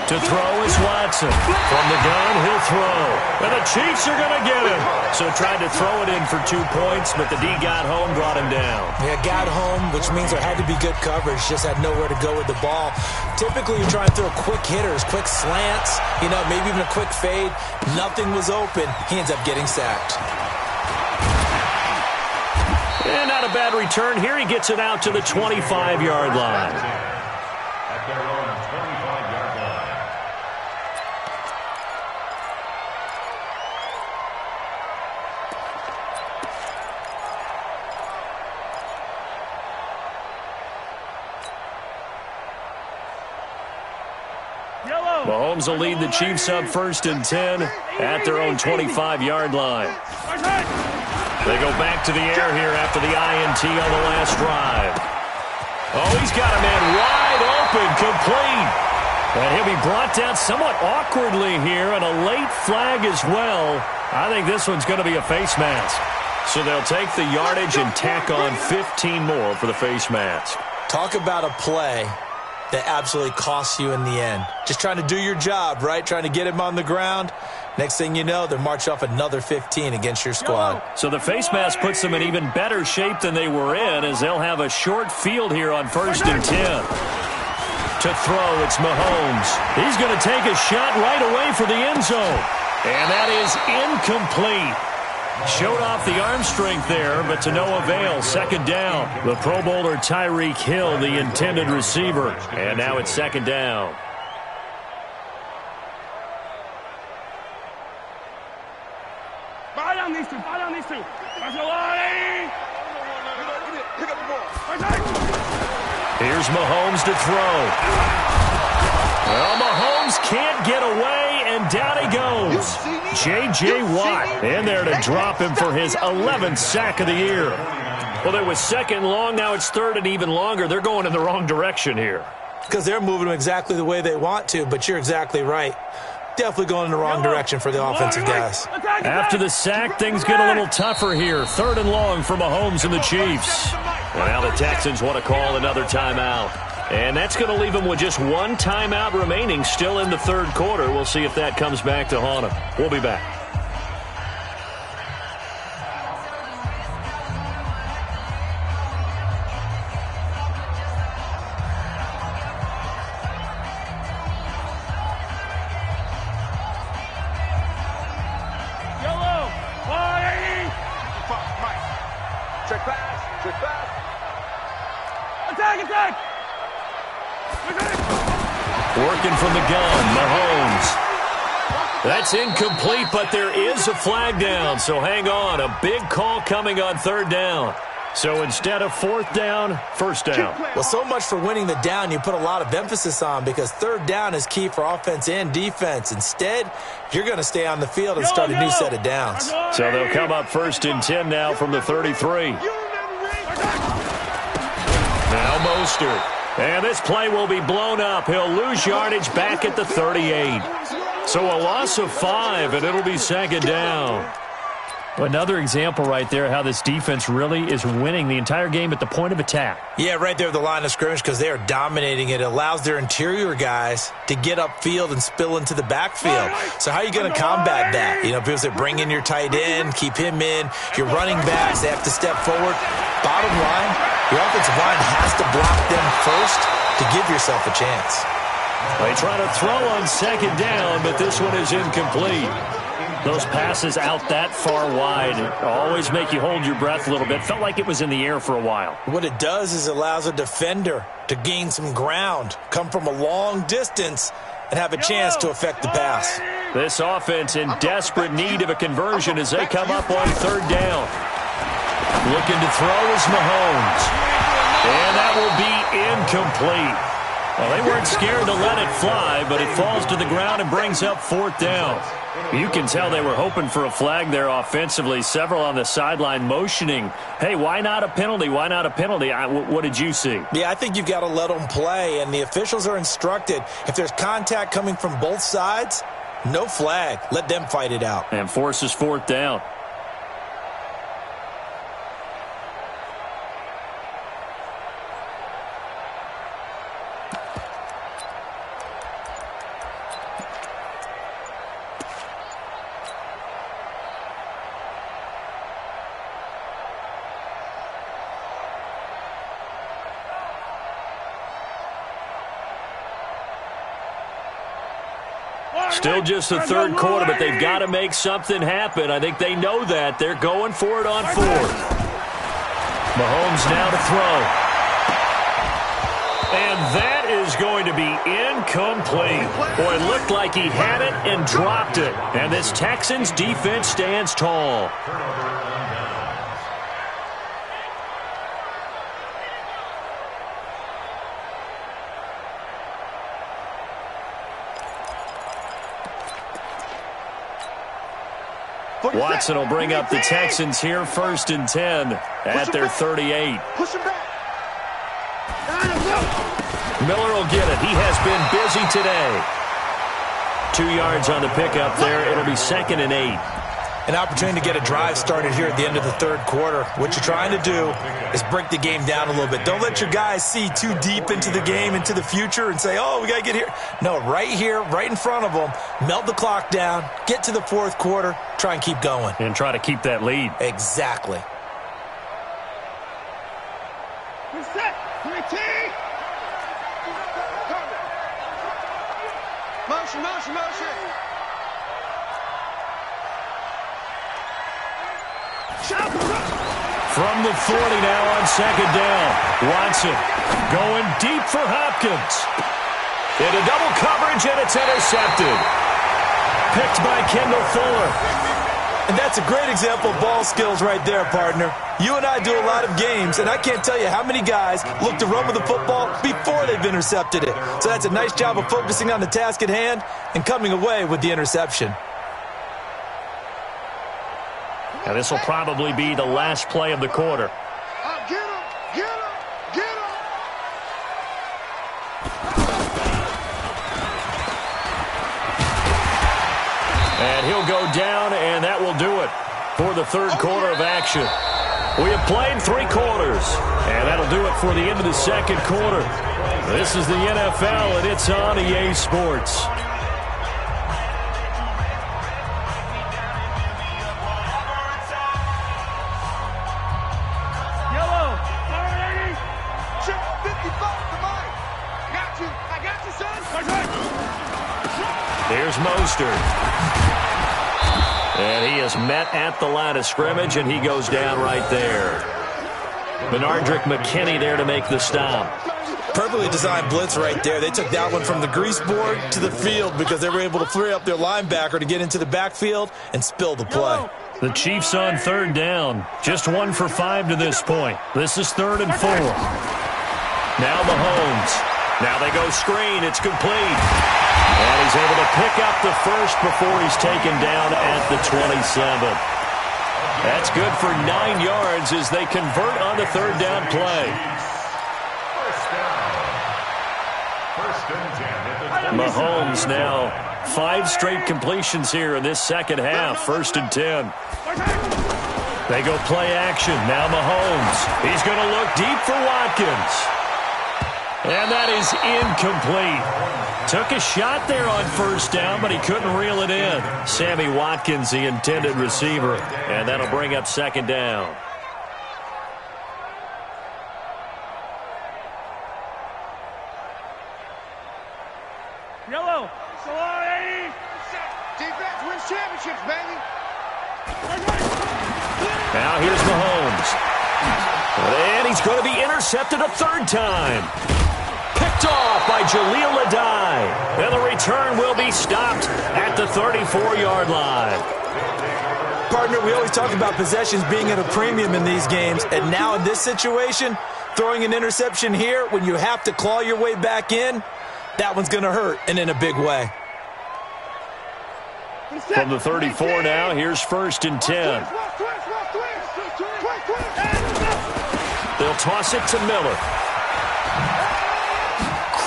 To throw is Watson. From the gun, he'll throw. And the Chiefs are going to get him. So tried to throw it in for 2 points, but the D got home, brought him down. Yeah, got home, which means there had to be good coverage. Just had nowhere to go with the ball. Typically, you try and throw quick hitters, quick slants, maybe even a quick fade. Nothing was open. He ends up getting sacked. And not a bad return here. He gets it out to the 25-yard line. At their own 25-yard line. Mahomes will lead the Chiefs up 1st and 10 at their own 25-yard line. They go back to the air here after the INT on the last drive. Oh, he's got a man wide open, complete. And he'll be brought down somewhat awkwardly here, and a late flag as well. I think this one's going to be a face mask. So they'll take the yardage and tack on 15 more for the face mask. Talk about a play that absolutely costs you in the end. Just trying to do your job, right? Trying to get him on the ground. Next thing you know, they're marched off another 15 against your squad. So the face mask puts them in even better shape than they were in, as they'll have a short field here on 1st and 10. To throw, it's Mahomes. He's going to take a shot right away for the end zone. And that is incomplete. Showed off the arm strength there, but to no avail. Second down. The Pro Bowler Tyreek Hill, the intended receiver. And now it's second down. Fire down these two. Here's Mahomes to throw. Well, Mahomes can't get away, and down he goes. J.J. Watt in there to drop him for his 11th sack of the year. Well, it was 2nd and long. Now it's 3rd and even longer. They're going in the wrong direction here. Because they're moving them exactly the way they want to, but you're exactly right. Definitely going in the wrong direction for the offensive guys. After the sack, things get a little tougher here. 3rd and long for Mahomes and the Chiefs. And now the Texans want to call another timeout. And that's going to leave them with just one timeout remaining still in the third quarter. We'll see if that comes back to haunt them. We'll be back. Working from the gun, Mahomes. That's incomplete, but there is a flag down, so hang on. A big call coming on third down. So instead of fourth down, first down. Well, so much for winning the down you put a lot of emphasis on, because third down is key for offense and defense. Instead, you're going to stay on the field and start a new set of downs. So they'll come up 1st and 10 now from the 33. Now Mostert. And this play will be blown up. He'll lose yardage back at the 38. So a loss of 5, and it'll be 2nd down. Another example right there how this defense really is winning the entire game at the point of attack. Yeah, right there at the line of scrimmage, because they are dominating it. It allows their interior guys to get upfield and spill into the backfield. So how are you going to combat that? You know, people say bring in your tight end, keep him in. Your running backs, they have to step forward. Bottom line, your offensive line has to block them first to give yourself a chance. They try to throw on 2nd down, but this one is incomplete. Those passes out that far wide always make you hold your breath a little bit. Felt like it was in the air for a while. What it does is it allows a defender to gain some ground, come from a long distance, and have a chance to affect the pass. This offense in desperate need of a conversion as they come up on 3rd down. Looking to throw is Mahomes. And that will be incomplete. Well, they weren't scared to let it fly, but it falls to the ground and brings up 4th down. You can tell they were hoping for a flag there offensively. Several on the sideline motioning, hey, why not a penalty? Why not a penalty? What did you see? Yeah, I think you've got to let them play, and the officials are instructed. If there's contact coming from both sides, no flag. Let them fight it out. And forces 4th down. Still just the third quarter, but they've got to make something happen. I think they know that. They're going for it on 4th. Mahomes now to throw. And that is going to be incomplete. Boy, it looked like he had it and dropped it. And this Texans defense stands tall. Watson will bring up the Texans here 1st and 10 at their 38. Push him back. Miller will get it. He has been busy today. 2 yards on the pickup there. It'll be 2nd and 8. An opportunity to get a drive started here at the end of the third quarter. What you're trying to do is break the game down a little bit. Don't let your guys see too deep into the game, into the future, and say, oh, we got to get here. No, right here, right in front of them, melt the clock down, get to the fourth quarter, try and keep going. And try to keep that lead. Exactly. Reset. Motion, motion, motion. From the 40 now on 2nd down. Watson going deep for Hopkins. Into double coverage, and it's intercepted. Picked by Kendall Fuller. And that's a great example of ball skills right there, partner. You and I do a lot of games, and I can't tell you how many guys look to run with the football before they've intercepted it. So that's a nice job of focusing on the task at hand and coming away with the interception. And this will probably be the last play of the quarter. Get him! Get him! Get him! And he'll go down, and that will do it for the third quarter of action. We have played 3 quarters, and that'll that'll do it for the end of the second quarter. This is the NFL, and it's on EA Sports. Here's Mostert. And he is met at the line of scrimmage, and he goes down right there. Benardrick McKinney there to make the stop. Perfectly designed blitz right there. They took that one from the grease board to the field because they were able to free up their linebacker to get into the backfield and spill the play. The Chiefs on third down. Just 1 for 5 to this point. This is 3rd and 4. Now Mahomes. Now they go screen. It's complete. And he's able to pick up the first before he's taken down at the 27. That's good for 9 yards as they convert on the third down play. Mahomes now 5 straight completions here in this second half. 1st and 10. They go play action. Now Mahomes. He's going to look deep for Watkins. And that is incomplete. Took a shot there on 1st down, but he couldn't reel it in. Sammy Watkins, the intended receiver. And that'll bring up 2nd down. Yellow. Defense wins championships, baby. Now here's Mahomes. And he's going to be intercepted a 3rd time. Picked off by Jaleel Adai. And the return will be stopped at the 34-yard line. Partner, we always talk about possessions being at a premium in these games. And now in this situation, throwing an interception here when you have to claw your way back in, that one's going to hurt, and in a big way. From the 34 now, here's 1st and 10. They'll toss it to Miller.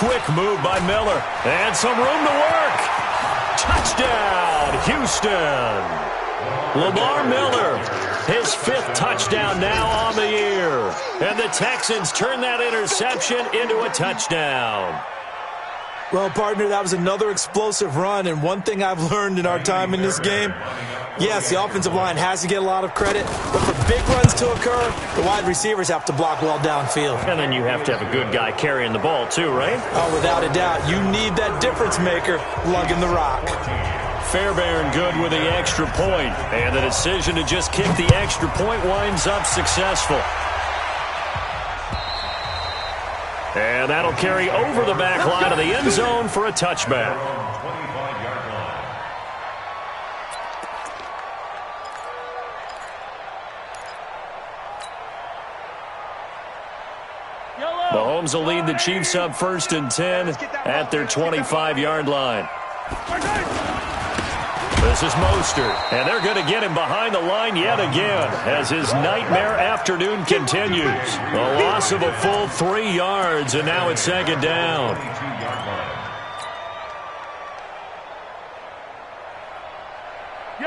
Quick move by Miller. And some room to work. Touchdown, Houston. Lamar Miller, his 5th touchdown now on the year. And the Texans turn that interception into a touchdown. Well, partner, that was another explosive run, and one thing I've learned in our time in this game, yes, the offensive line has to get a lot of credit, but for big runs to occur, the wide receivers have to block well downfield. And then you have to have a good guy carrying the ball too, right? Oh, without a doubt. You need that difference maker lugging the rock. Fairbairn good with the extra point, and the decision to just kick the extra point winds up successful. And that'll carry over the back line of the end zone for a touchback. Mahomes will lead the Chiefs up 1st and 10 at their 25-yard line. This is Mostert, and they're going to get him behind the line yet again as his nightmare afternoon continues. A loss of a full 3 yards, and now it's 2nd down.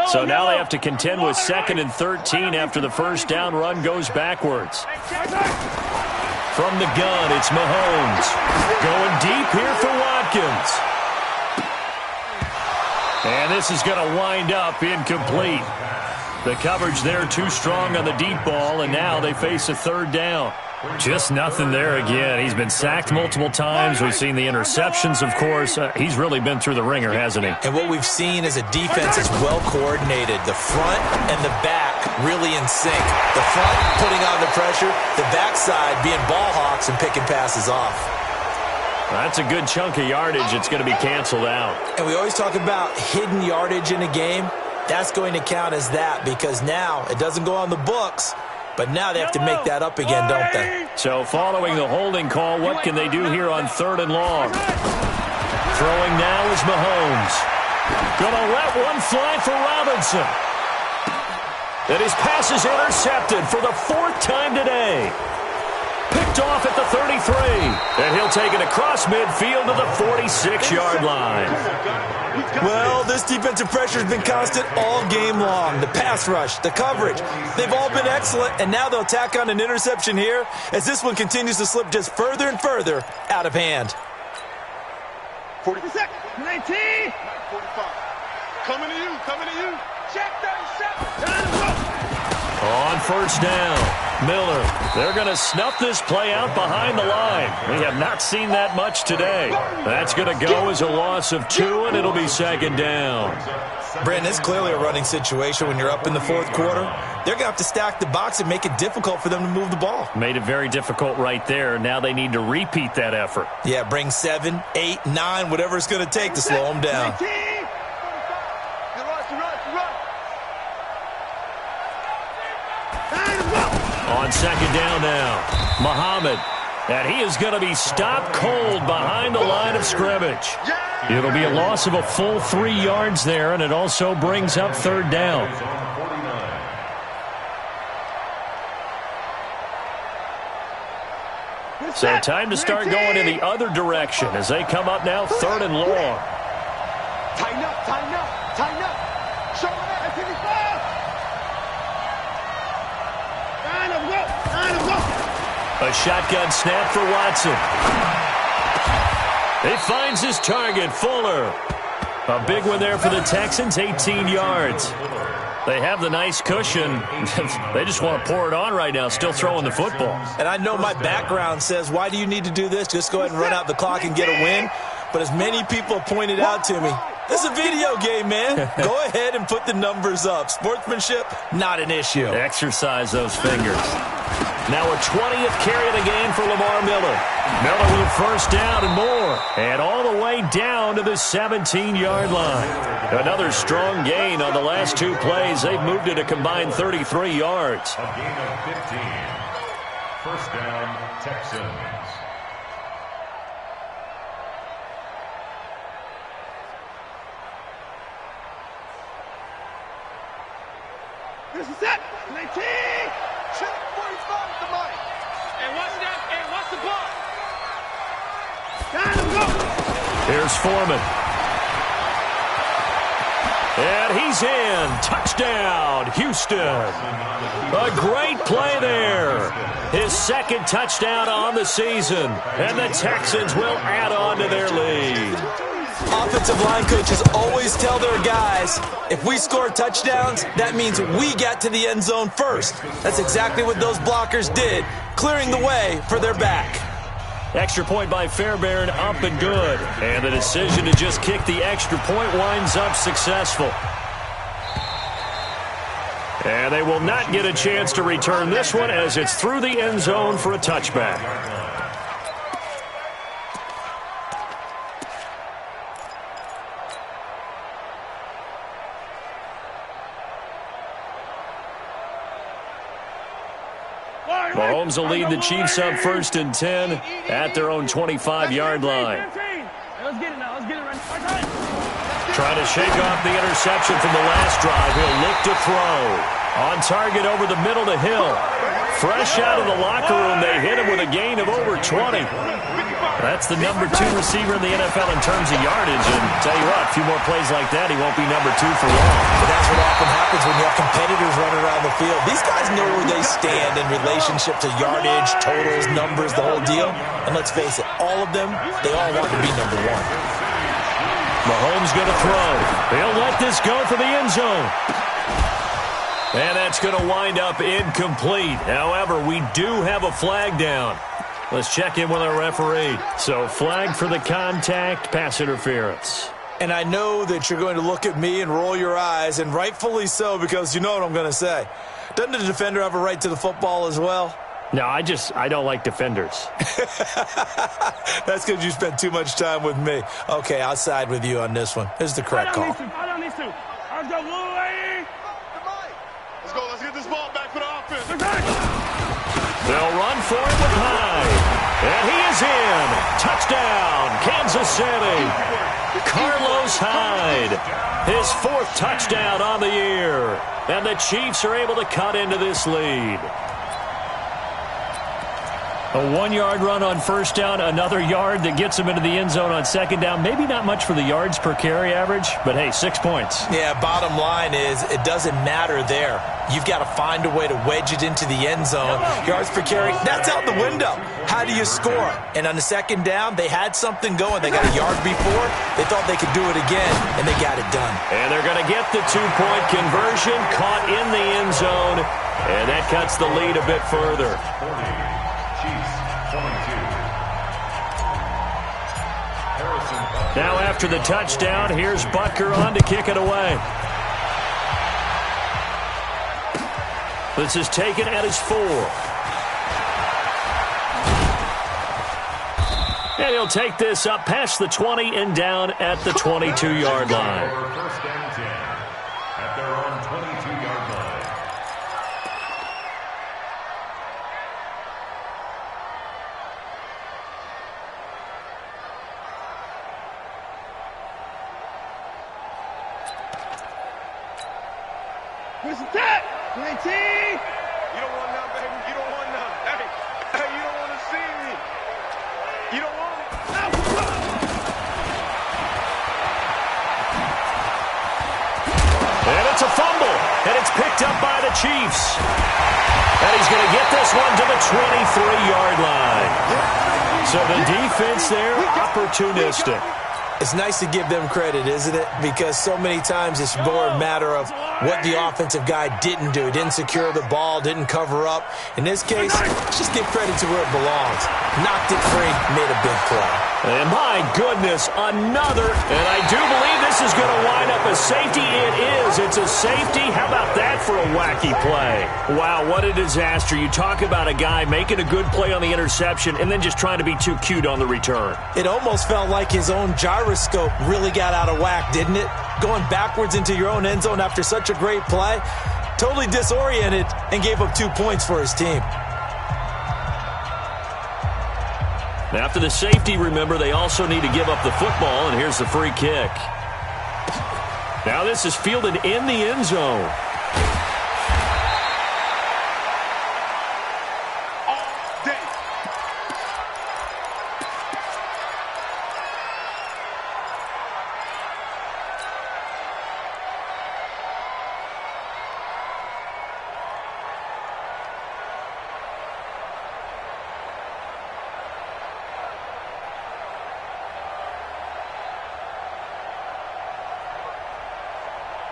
So now they have to contend with 2nd and 13 after the 1st down run goes backwards. From the gun, it's Mahomes. Going deep here for Watkins. And this is going to wind up incomplete. The coverage there too strong on the deep ball, and now they face a 3rd down. Just nothing there again. He's been sacked multiple times. We've seen the interceptions, of course. He's really been through the ringer, hasn't he? And what we've seen is a defense that's well coordinated. The front and the back really in sync. The front putting on the pressure, the backside being ball hawks and picking passes off. That's a good chunk of yardage. It's going to be canceled out. And we always talk about hidden yardage in a game. That's going to count as that because now it doesn't go on the books, but now they have to make that up again, don't they? So following the holding call, what can they do here on 3rd and long? Throwing now is Mahomes. Gonna let one fly for Robinson. And his pass is intercepted for the 4th time today. Picked picked off at the 33. And he'll take it across midfield to the 46-yard line. Well, this defensive pressure has been constant all game long. The pass rush, the coverage, they've all been excellent, and now they'll tack on an interception here as this one continues to slip just further and further out of hand. 40 seconds. 19. 45. Coming to you. Check 37. On first down, Miller. They're going to snuff this play out behind the line. We have not seen that much today. That's going to go as a loss of 2, and it'll be second down. Brandon, it's clearly a running situation when you're up in the fourth quarter. They're going to have to stack the box and make it difficult for them to move the ball. Made it very difficult right there. Now they need to repeat that effort. Yeah, bring 7, 8, 9, whatever it's going to take to slow them down. On second down now, Muhammad. And he is going to be stopped cold behind the line of scrimmage. It'll be a loss of a full 3 yards there, and it also brings up third down. So time to start going in the other direction as they come up now third and long. Tighten up. Show it up. 55. Line him up. A shotgun snap for Watson. He finds his target, Fuller. A big one there for the Texans, 18 yards. They have the nice cushion. They just want to pour it on right now, still throwing the football. And I know my background says, why do you need to do this? Just go ahead and run out the clock and get a win. But as many people have pointed out to me, this is a video game, man. Go ahead and put the numbers up. Sportsmanship, not an issue. Exercise those fingers. Now a 20th carry of the game for Lamar Miller. Miller with first down and more. And all the way down to the 17-yard line. Another strong gain on the last 2 plays. They've moved it a combined 33 yards. A gain of 15. First down, Texans. This is it. 19. Check 45 at the mic. And watch that. And watch the ball. Got him, go. Here's Foreman. And he's in. Touchdown, Houston. A great play there. His second touchdown on the season. And the Texans will add on to their lead. Offensive line coaches always tell their guys, if we score touchdowns, that means we got to the end zone first. That's exactly what those blockers did, clearing the way for their back. Extra point by Fairbairn, up and good. And the decision to just kick the extra point winds up successful. And they will not get a chance to return this one as it's through the end zone for a touchback. Mahomes will lead the Chiefs up first and 10 at their own 25-yard line. Trying to shake off the interception from the last drive. He'll look to throw. On target over the middle to Hill. Fresh out of the locker room, they hit him with a gain of over 20. That's the number 2 receiver in the NFL in terms of yardage. And tell you what, a few more plays like that, he won't be number 2 for long. But that's what often happens when you have competitors running around the field. These guys know where they stand in relationship to yardage, totals, numbers, the whole deal. And let's face it, all of them, they all want to be number 1. Mahomes going to throw. He'll let this go for the end zone. And that's going to wind up incomplete. However, we do have a flag down. Let's check in with our referee. So, flag for the contact, pass interference. And I know that you're going to look at me and roll your eyes, and rightfully so, because you know what I'm going to say. Doesn't the defender have a right to the football as well? No, I don't like defenders. That's because you spent too much time with me. Okay, I'll side with you on this one. This is the correct call. I don't need to. Let's go, Louie. Let's get this ball back for the offense. They'll run for it with Hyde. And he is in. Touchdown, Kansas City. Carlos Hyde. His 4th touchdown on the year. And the Chiefs are able to cut into this lead. A 1-yard run on first down, another yard that gets him into the end zone on second down. Maybe not much for the yards per carry average, but hey, 6 points. Yeah, bottom line is it doesn't matter there. You've got to find a way to wedge it into the end zone. Yards per carry, that's out the window. How do you score? And on the second down, they had something going. They got a yard before. They thought they could do it again, and they got it done. And they're going to get the 2-point conversion, caught in the end zone, and that cuts the lead a bit further. Now after the touchdown, here's Butker on to kick it away. This is taken at his 4. And he'll take this up past the 20 and down at the 22-yard line. First and 10 at their own 22-yard line. Where's the tap? 19! You don't want none, baby. You don't want none. Hey, you don't want to see me. You don't want it. And it's a fumble, and it's picked up by the Chiefs. And he's going to get this one to the 23-yard line. So the defense there, opportunistic. It's nice to give them credit, isn't it? Because so many times it's more a matter of what the offensive guy didn't do. Didn't secure the ball, didn't cover up. In this case, just give credit to where it belongs. Knocked it free, made a big play. And my goodness, another. And I do believe this is going to wind up a safety. It is. It's a safety. How about that for a wacky play? Wow, what a disaster. You talk about a guy making a good play on the interception and then just trying to be too cute on the return. It almost felt like his own gyroscope really got out of whack, didn't it? Going backwards into your own end zone after such a great play. Totally disoriented and gave up 2 points for his team. After the safety, remember, they also need to give up the football, and here's the free kick. Now this is fielded in the end zone.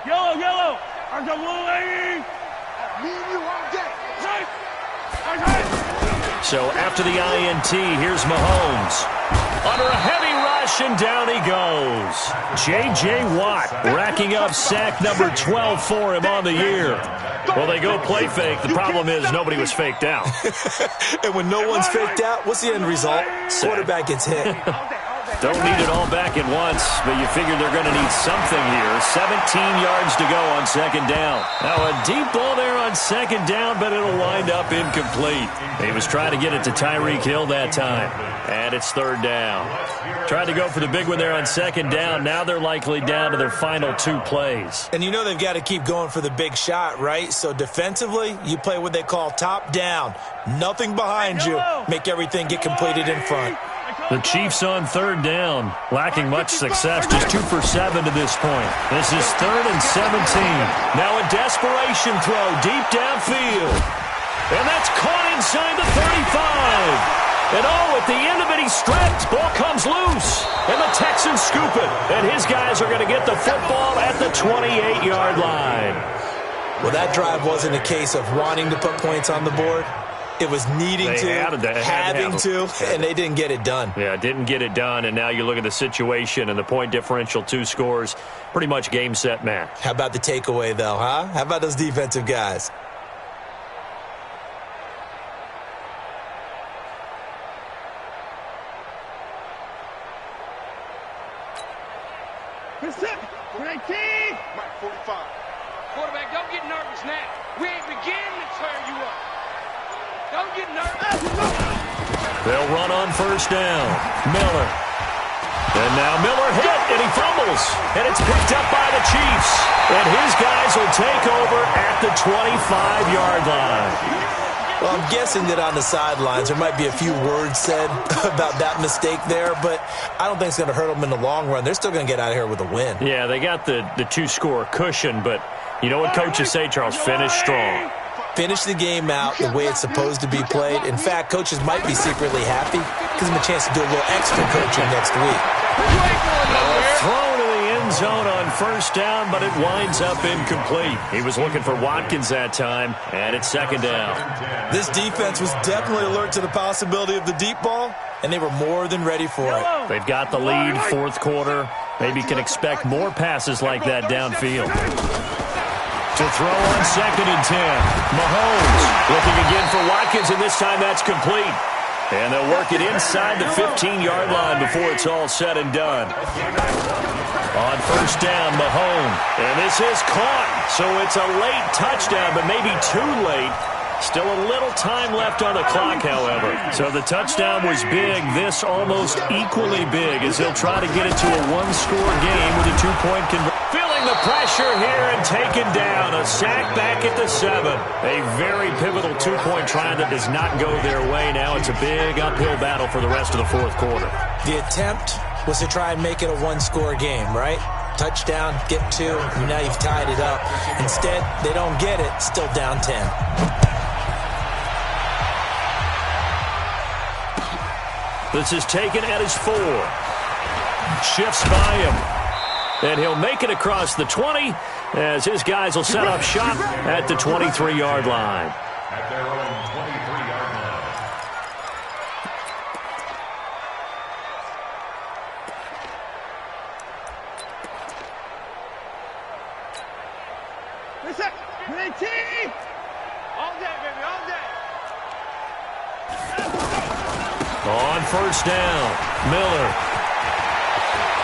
Yellow, yellow. I got little lady. Me and you all day. So after the INT, here's Mahomes. Under a heavy rush, and down he goes. J.J. Watt racking up sack number 12 for him on the year. Well, they go play fake. The problem is nobody was faked out. And when no one's faked out, what's the end result? Quarterback gets hit. Don't need it all back at once, but you figure they're going to need something here. 17 yards to go on second down. Now a deep ball there on second down, but it'll wind up incomplete. He was trying to get it to Tyreek Hill that time. And it's third down. Tried to go for the big one there on second down. Now they're likely down to their final 2 plays. And you know they've got to keep going for the big shot, right? So defensively, you play what they call top down. Nothing behind you. Make everything get completed in front. The Chiefs on third down, lacking much success, just 2 for 7 to this point. This is 3rd and 17. Now a desperation throw deep downfield. And that's caught inside the 35. And at the end of it, he's stripped. Ball comes loose. And the Texans scoop it. And his guys are going to get the football at the 28-yard line. Well, that drive wasn't a case of wanting to put points on the board. It was needing having to, and they didn't get it done. Yeah, didn't get it done, and now you look at the situation and the point differential, 2 scores, pretty much game, set, match. How about the takeaway, though, huh? How about those defensive guys? Mike 45. Quarterback, don't get nervous now. We ain't beginning to tear you up. Don't get nervous. They'll run on first down. Miller. And now Miller hit, and he fumbles. And it's picked up by the Chiefs. And his guys will take over at the 25-yard line. Well, I'm guessing that on the sidelines there might be a few words said about that mistake there, but I don't think it's going to hurt them in the long run. They're still going to get out of here with a win. Yeah, they got the two-score cushion, but you know what coaches say, Charles? Finish strong. Finish the game out the way it's supposed to be played. In fact, coaches might be secretly happy. Gives them a chance to do a little extra coaching next week. Throw to the end zone on first down, but it winds up incomplete. He was looking for Watkins that time, and it's second down. This defense was definitely alert to the possibility of the deep ball, and they were more than ready for it. They've got the lead, fourth quarter. Maybe can expect more passes like that downfield. To throw on second and 10. Mahomes looking again for Watkins, and this time that's complete. And they'll work it inside the 15-yard line before it's all said and done. On first down, Mahomes. And this is caught. So it's a late touchdown, but maybe too late. Still a little time left on the clock, however. So the touchdown was big. This almost equally big as they'll try to get it to a one-score game with a two-point conversion. Feeling the pressure here and taken down. A sack back at the 7. A very pivotal two-point try that does not go their way. Now it's a big uphill battle for the rest of the fourth quarter. The attempt was to try and make it a one-score game, right? Touchdown, get 2, and now you've tied it up. Instead, they don't get it, still down 10. This is taken at his 4. Shifts by him. And he'll make it across the 20 as his guys will set up shop at the 23-yard line. At their own 23-yard line. Listen, T. All day, baby, all day. On first down, Miller.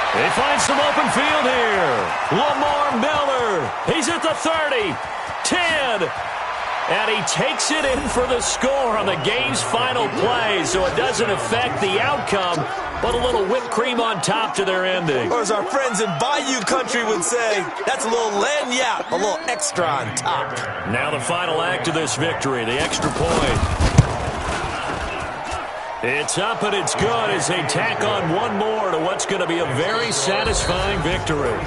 He finds some open field here. Lamar Miller. He's at the 30, 10. And he takes it in for the score on the game's final play. So it doesn't affect the outcome, but a little whipped cream on top to their ending. Or as our friends in Bayou Country would say, that's a little lagniappe, a little extra on top. Now the final act of this victory, the extra point. It's up and it's good as they tack on one more to what's going to be a very satisfying victory.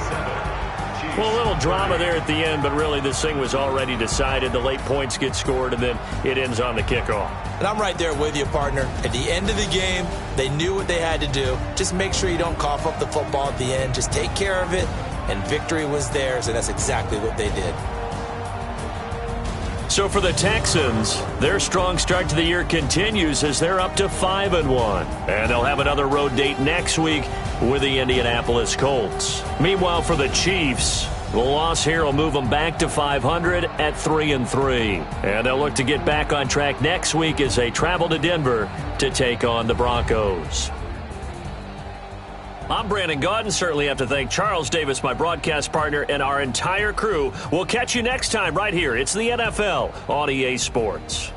Well, a little drama there at the end, but really this thing was already decided. The late points get scored, and then it ends on the kickoff. And I'm right there with you, partner. At the end of the game, they knew what they had to do. Just make sure you don't cough up the football at the end. Just take care of it, and victory was theirs, and that's exactly what they did. So for the Texans, their strong start to the year continues as they're up to 5-1. And they'll have another road date next week with the Indianapolis Colts. Meanwhile, for the Chiefs, the loss here will move them back to 500 at 3-3. And they'll look to get back on track next week as they travel to Denver to take on the Broncos. I'm Brandon Gaudin. Certainly have to thank Charles Davis, my broadcast partner, and our entire crew. We'll catch you next time right here. It's the NFL on EA Sports.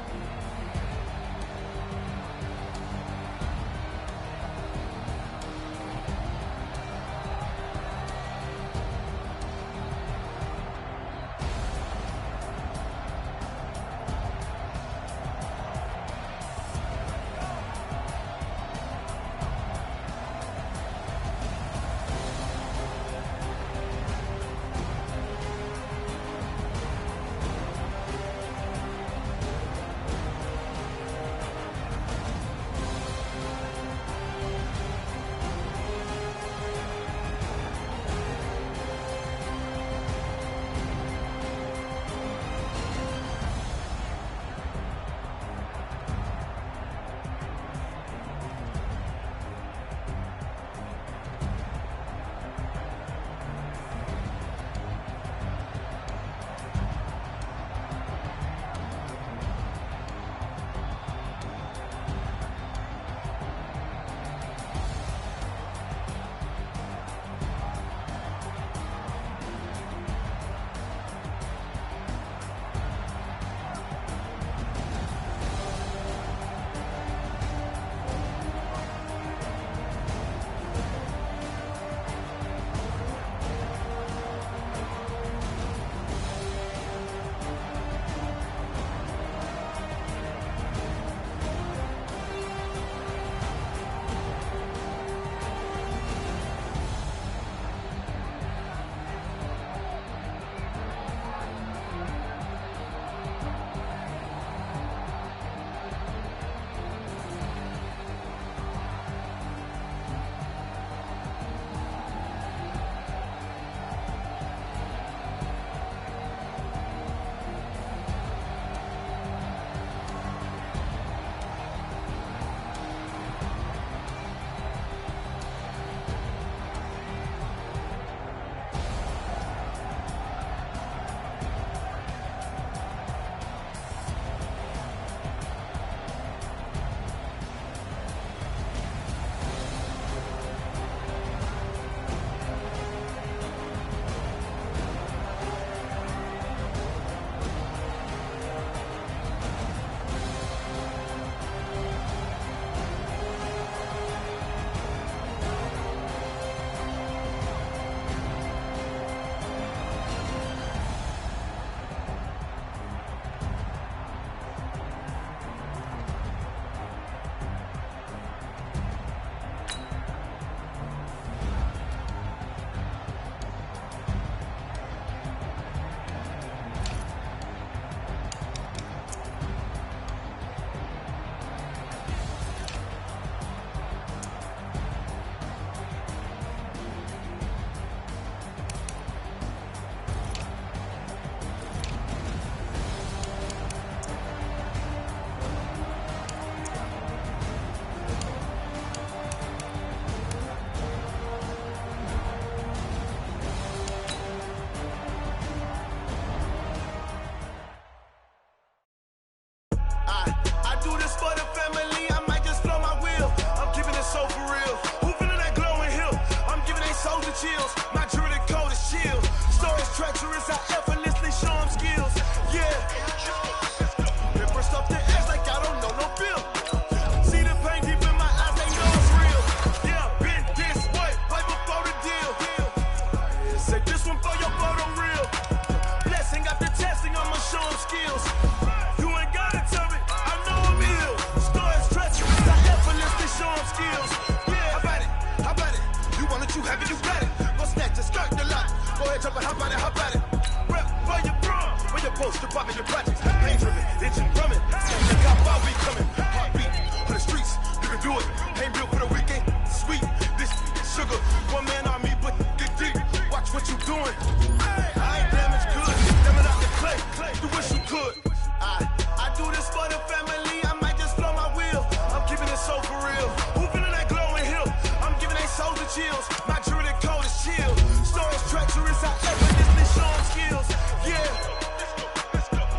do it. Ain't built for the weekend. Sweet, this sugar. One man on me, but get deep. Watch what you doing. I ain't damaged good. Damn it out the clay. Do what you could. I do this for the family. I might just blow my wheel. I'm keeping it so for real. Who feeling that glowing hill? I'm giving they souls the chills. My jewelry code is chill. Stories treacherous. I effortlessly show them skills. Yeah.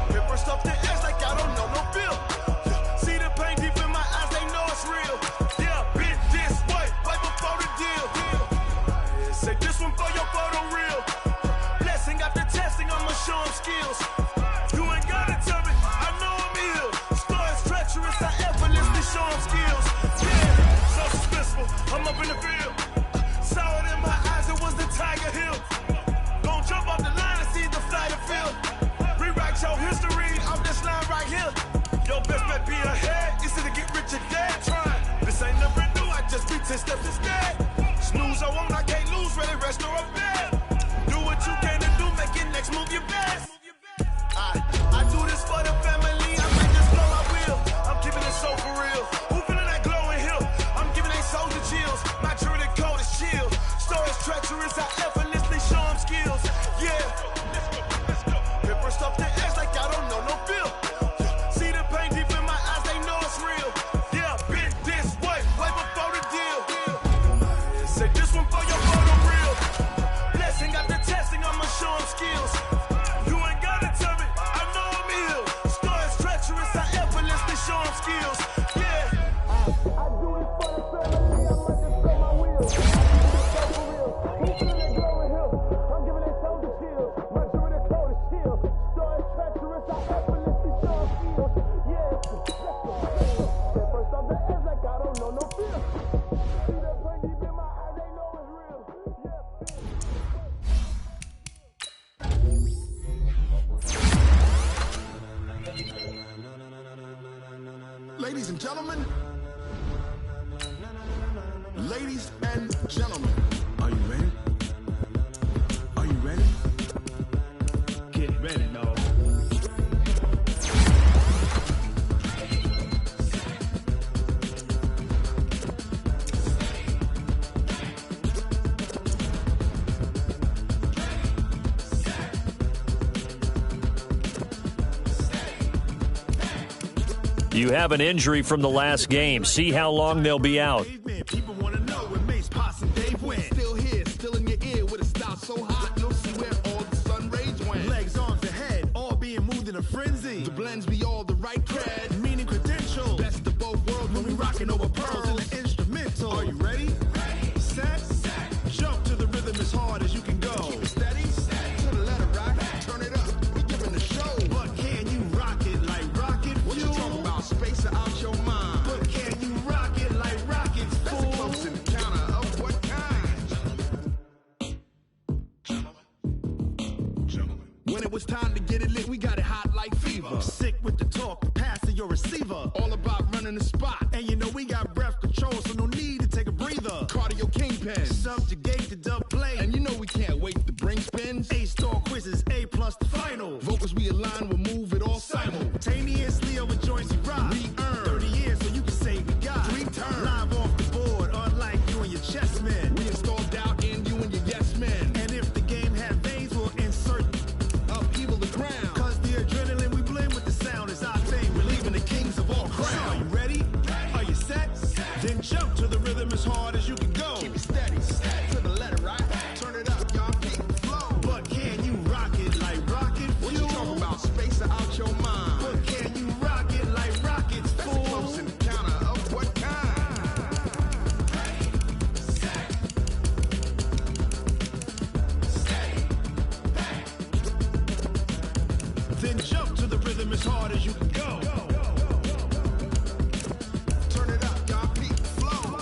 Paper stuff the edge like I don't know no feel. See the pain deep in my eyes, they know it's real. Yeah, bit this way, right before the deal. Say this one for your photo real. Blessing after testing, I'ma show them skills. You ain't gotta tell me, I know I'm ill. Stories treacherous, I effortlessly show them skills. Yeah, so suspenseful, I'm up in the field. Saw it in my eyes, it was the Tiger Hill. Gon' jump off the line and see the flight of field. Rewrite your history off this line right here. Your best bet be ahead, easy to get rich or dead. Trying, this ain't never new, I just be 10 steps instead. Snooze I won't, I can't lose, ready, rest or up bed. Do what you can to do, make your next move your best. I do this for the family, I might just blow my wheel. I'm keeping it so for real. Who feeling that glowing hill? I'm giving they souls the chills. My jewelry code is chill. Stories treacherous, I effortlessly show them skills. Yeah. Paper stuff the edge like I don't know no feel. See the pain deep in my eyes, they know it's real. Yeah, bit this way, right before the deal. Say this one for your photo real. Blessing after testing, I'ma show them skills. You ain't gotta tell me, I know I'm ill. Stories treacherous, I effortlessly show them skills. Yeah. I do this for the family, I might just blow my wheel. I'm keeping it so for real. Who feeling that glowing hill? I'm giving they souls the chills. My jewelry code is chill. Stories treacherous, I effortlessly show them skills. Yeah. First off the edge like I don't know no fear. See that pain deep in my eyes, they know it's real. Yeah. Ladies and gentlemen, are you ready? Are you ready? Get ready, dog. You have an injury from the last game. See how long they'll be out. People want to know where Mace, Pops, and Dave went. Still here, still in your ear with a style so hot, you'll see where all the sun rays went. Legs, arms, and head, all being moved in a frenzy. The blends be all the right cred, meaning credentials. Best of both worlds when we rocking over pearls in the instrumental. Are you ready? Set. Jump to the rhythm as hard as you can go. Keep it steady. To the letter, right? Turn it up. We giving the show. But can you rock it like rocket fuel? What you talking about? Space out your mind. But can you rock it like rockets, fool? That's a close encounter of what kind? Gentlemen. When it was time to get it lit, we got it hot like fever. Sick with the talk, pass to your receiver. All about running the spot. And you know we got breath control, so no need to take a breather. Cardio kingpin, subjugate the dub play. And you know we can't wait to bring spins. A-star quizzes, A+ the final. Vocals we align, we'll move it all simultaneously over joints we rock. We earn 30 years, so you can say we got 3 turns. Live off the board, unlike you and your chess men. We install doubt in you and your yes men. And if the game had veins, we'll insert upheaval the ground. Cause the adrenaline we blend with the sound is our thing. We're leaving the kings of all crowns. So are you ready? Are you set? Then jump to the rhythm as hard as you can go. Keep it steady. To the letter, right? Turn it up, y'all keep it flow. But can you rock it like rocket fuel? What you talking about? Space out your mind. But can you rock it like rockets, fool? That's a close encounter of what kind? Then jump to the rhythm as hard as you can go. Turn it up, y'all keep it flow.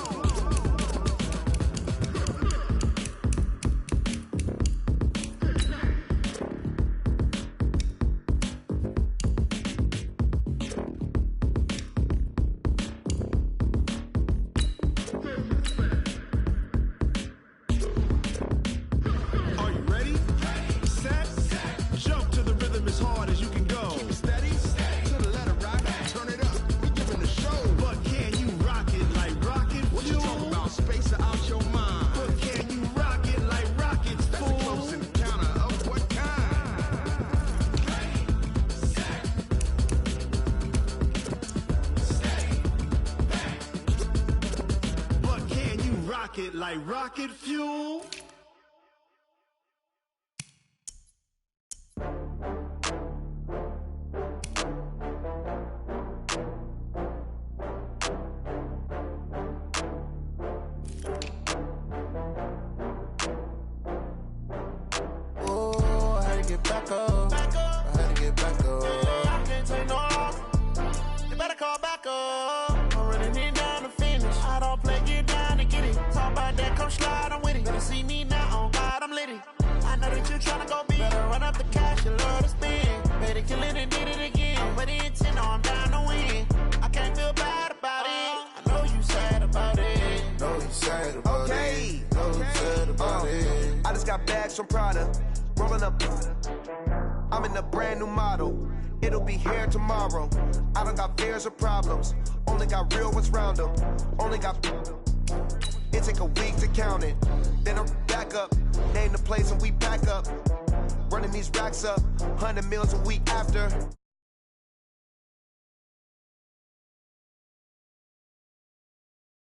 rocket like rocket fuel. Oh, I had to get back up. I had to get back up. I can't take no loss. You better call back up. I'm running it down to finish. I don't play, get down to get it. Talk about that, come slide, I'm with it. Better see me now, on God, I'm litty. I know that you tryna go big. Better run up the cash, you love to spin. Better kill it and did it again. I'm with the intent, I'm down to win. I can't feel bad about it. I know you sad about it. Know you sad about it. Know you sad about it. I just got bags from Prada. Rolling up. I'm in a brand new model. It'll be here tomorrow. I don't got fears or problems. Only got real ones round them. Only got. It take a week to count it. Then I'm back up. Name the place and we back up. Running these racks up. 100 meals a week after.